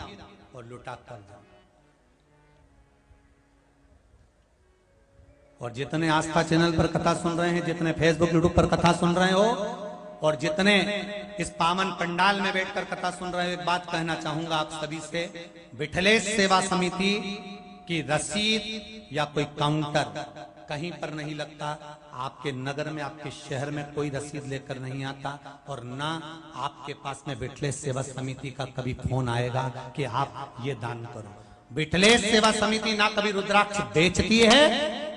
और लुटा कर जाऊं। और जितने आस्था चैनल पर कथा सुन रहे हैं, जितने फेसबुक यूट्यूब पर कथा सुन रहे हो, और जितने इस पावन पंडाल में बैठकर कथा सुन रहे हो, एक बात कहना चाहूंगा आप सभी से। विठलेश सेवा समिति की रसीद या कोई काउंटर कहीं पर नहीं लगता। आपके नगर में, आपके शहर में कोई रसीद लेकर नहीं आता, और ना आपके पास में विठलेश सेवा समिति का कभी फोन आएगा कि आप ये दान करो। विठलेश सेवा समिति ना कभी रुद्राक्ष बेचती है,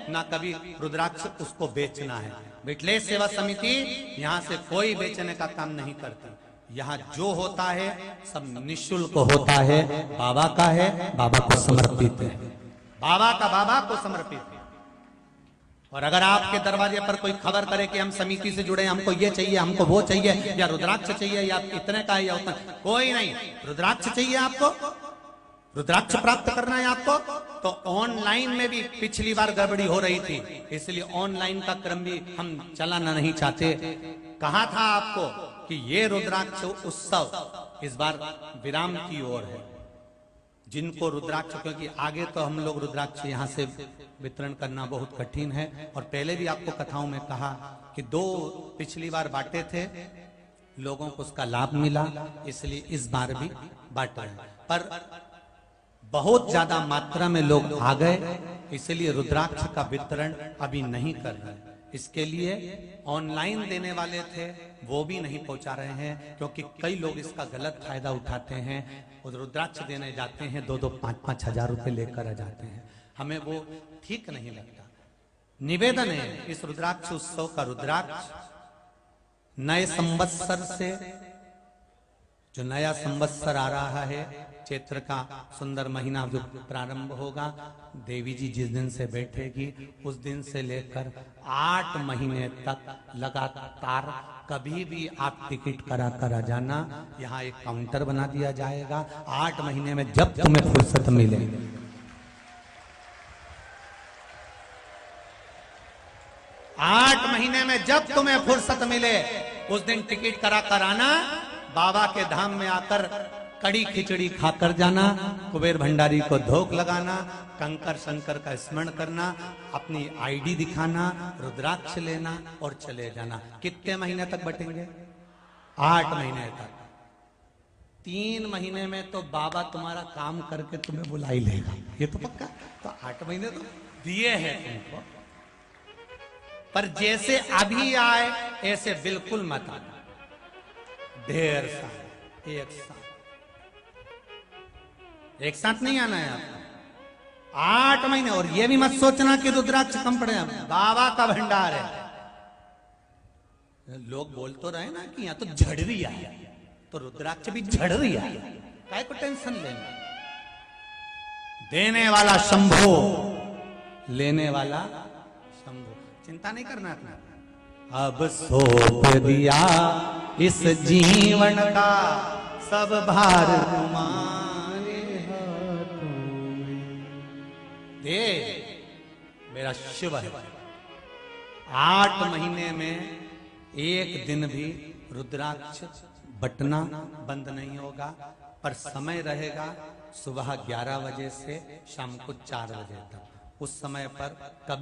ना कभी रुद्राक्ष उसको बेचना है। विठलेश सेवा समिति यहाँ से कोई बेचने का काम नहीं करती। यहाँ जो होता है सब निःशुल्क होता है, बाबा का है, बाबा को समर्पित है, बाबा का बाबा को समर्पित है। और अगर आपके दरवाजे पर कोई खबर करे कि हम समिति से जुड़े, हमको ये चाहिए, हमको वो चाहिए, या रुद्राक्ष चाहिए, या इतने का या उतना, कोई नहीं। रुद्राक्ष चाहिए आपको, रुद्राक्ष प्राप्त करना है आपको, तो ऑनलाइन में भी पिछली बार गड़बड़ी हो रही थी, इसलिए ऑनलाइन का क्रम भी हम चलाना नहीं चाहते। कहा था आपको कि ये रुद्राक्ष उत्सव इस बार विराम की ओर है। जिनको रुद्राक्ष, क्योंकि आगे तो हम लोग रुद्राक्ष यहां से वितरण करना बहुत कठिन है, और पहले भी आपको कथाओं में कहा कि 2 पिछली बार बांटे थे, लोगों को उसका लाभ मिला, इसलिए इस बार भी बांट रहे हैं। पर बहुत ज्यादा मात्रा में लोग आ गए, इसलिए रुद्राक्ष का वितरण अभी नहीं कर रहे। इसके लिए ऑनलाइन देने वाले थे वो भी नहीं पहुंचा रहे हैं, क्योंकि कई लोग इसका गलत फायदा उठाते हैं और रुद्राक्ष देने जाते हैं 2-2, 5-5 हजार रुपए लेकर आ जाते हैं। हमें वो ठीक नहीं लगता। निवेदन है इस रुद्राक्ष उत्सव का, रुद्राक्ष नए संवत्सर से, जो नया संवत्सर आ रहा है, चैत्र का सुंदर महीना जो प्रारंभ होगा, देवी जी जिस दिन से बैठेगी उस दिन से लेकर 8 महीने तक लगातार कभी भी आप टिकट करा कर आ जाना। यहाँ एक काउंटर बना दिया जाएगा। 8 महीने में जब तुम्हें फुर्सत मिले, 8 महीने में जब तुम्हें फुर्सत मिले उस दिन टिकट करा कर आना। बाबा के धाम में आकर कड़ी खिचड़ी खाकर जाना, कुबेर भंडारी को धोख लगाना, कंकर शंकर का स्मरण करना, अपनी आईडी दिखाना, रुद्राक्ष लेना और चले जाना। कितने महीने तक बटेंगे? 8 महीने तक। 3 महीने में तो बाबा तुम्हारा काम करके तुम्हें बुला ही लेगा, ये तो पक्का। तो 8 महीने तो दिए हैं तुमको, पर जैसे अभी आए ऐसे बिल्कुल मत आना। ढेर साल एक साथ नहीं आना है आपको। 8 महीने। और ये भी मत सोचना कि रुद्राक्ष कम पड़े, बाबा का भंडार है। लोग बोल तो रहे ना कि यहाँ तो झड़ रही है, तो रुद्राक्ष भी झड़ रही है, काय को टेंशन लेना। देने वाला शंभो, लेने वाला शंभो, चिंता नहीं करना अपना। अब सौंप दिया इस जीवन का सब भार तुम्हारे हाथों में। दे मेरा शिव है। 8 महीने में एक दिन भी रुद्राक्ष बटना बंद नहीं होगा, पर समय रहेगा सुबह 11 बजे से शाम को 4 बजे तक। उस समय पर कभी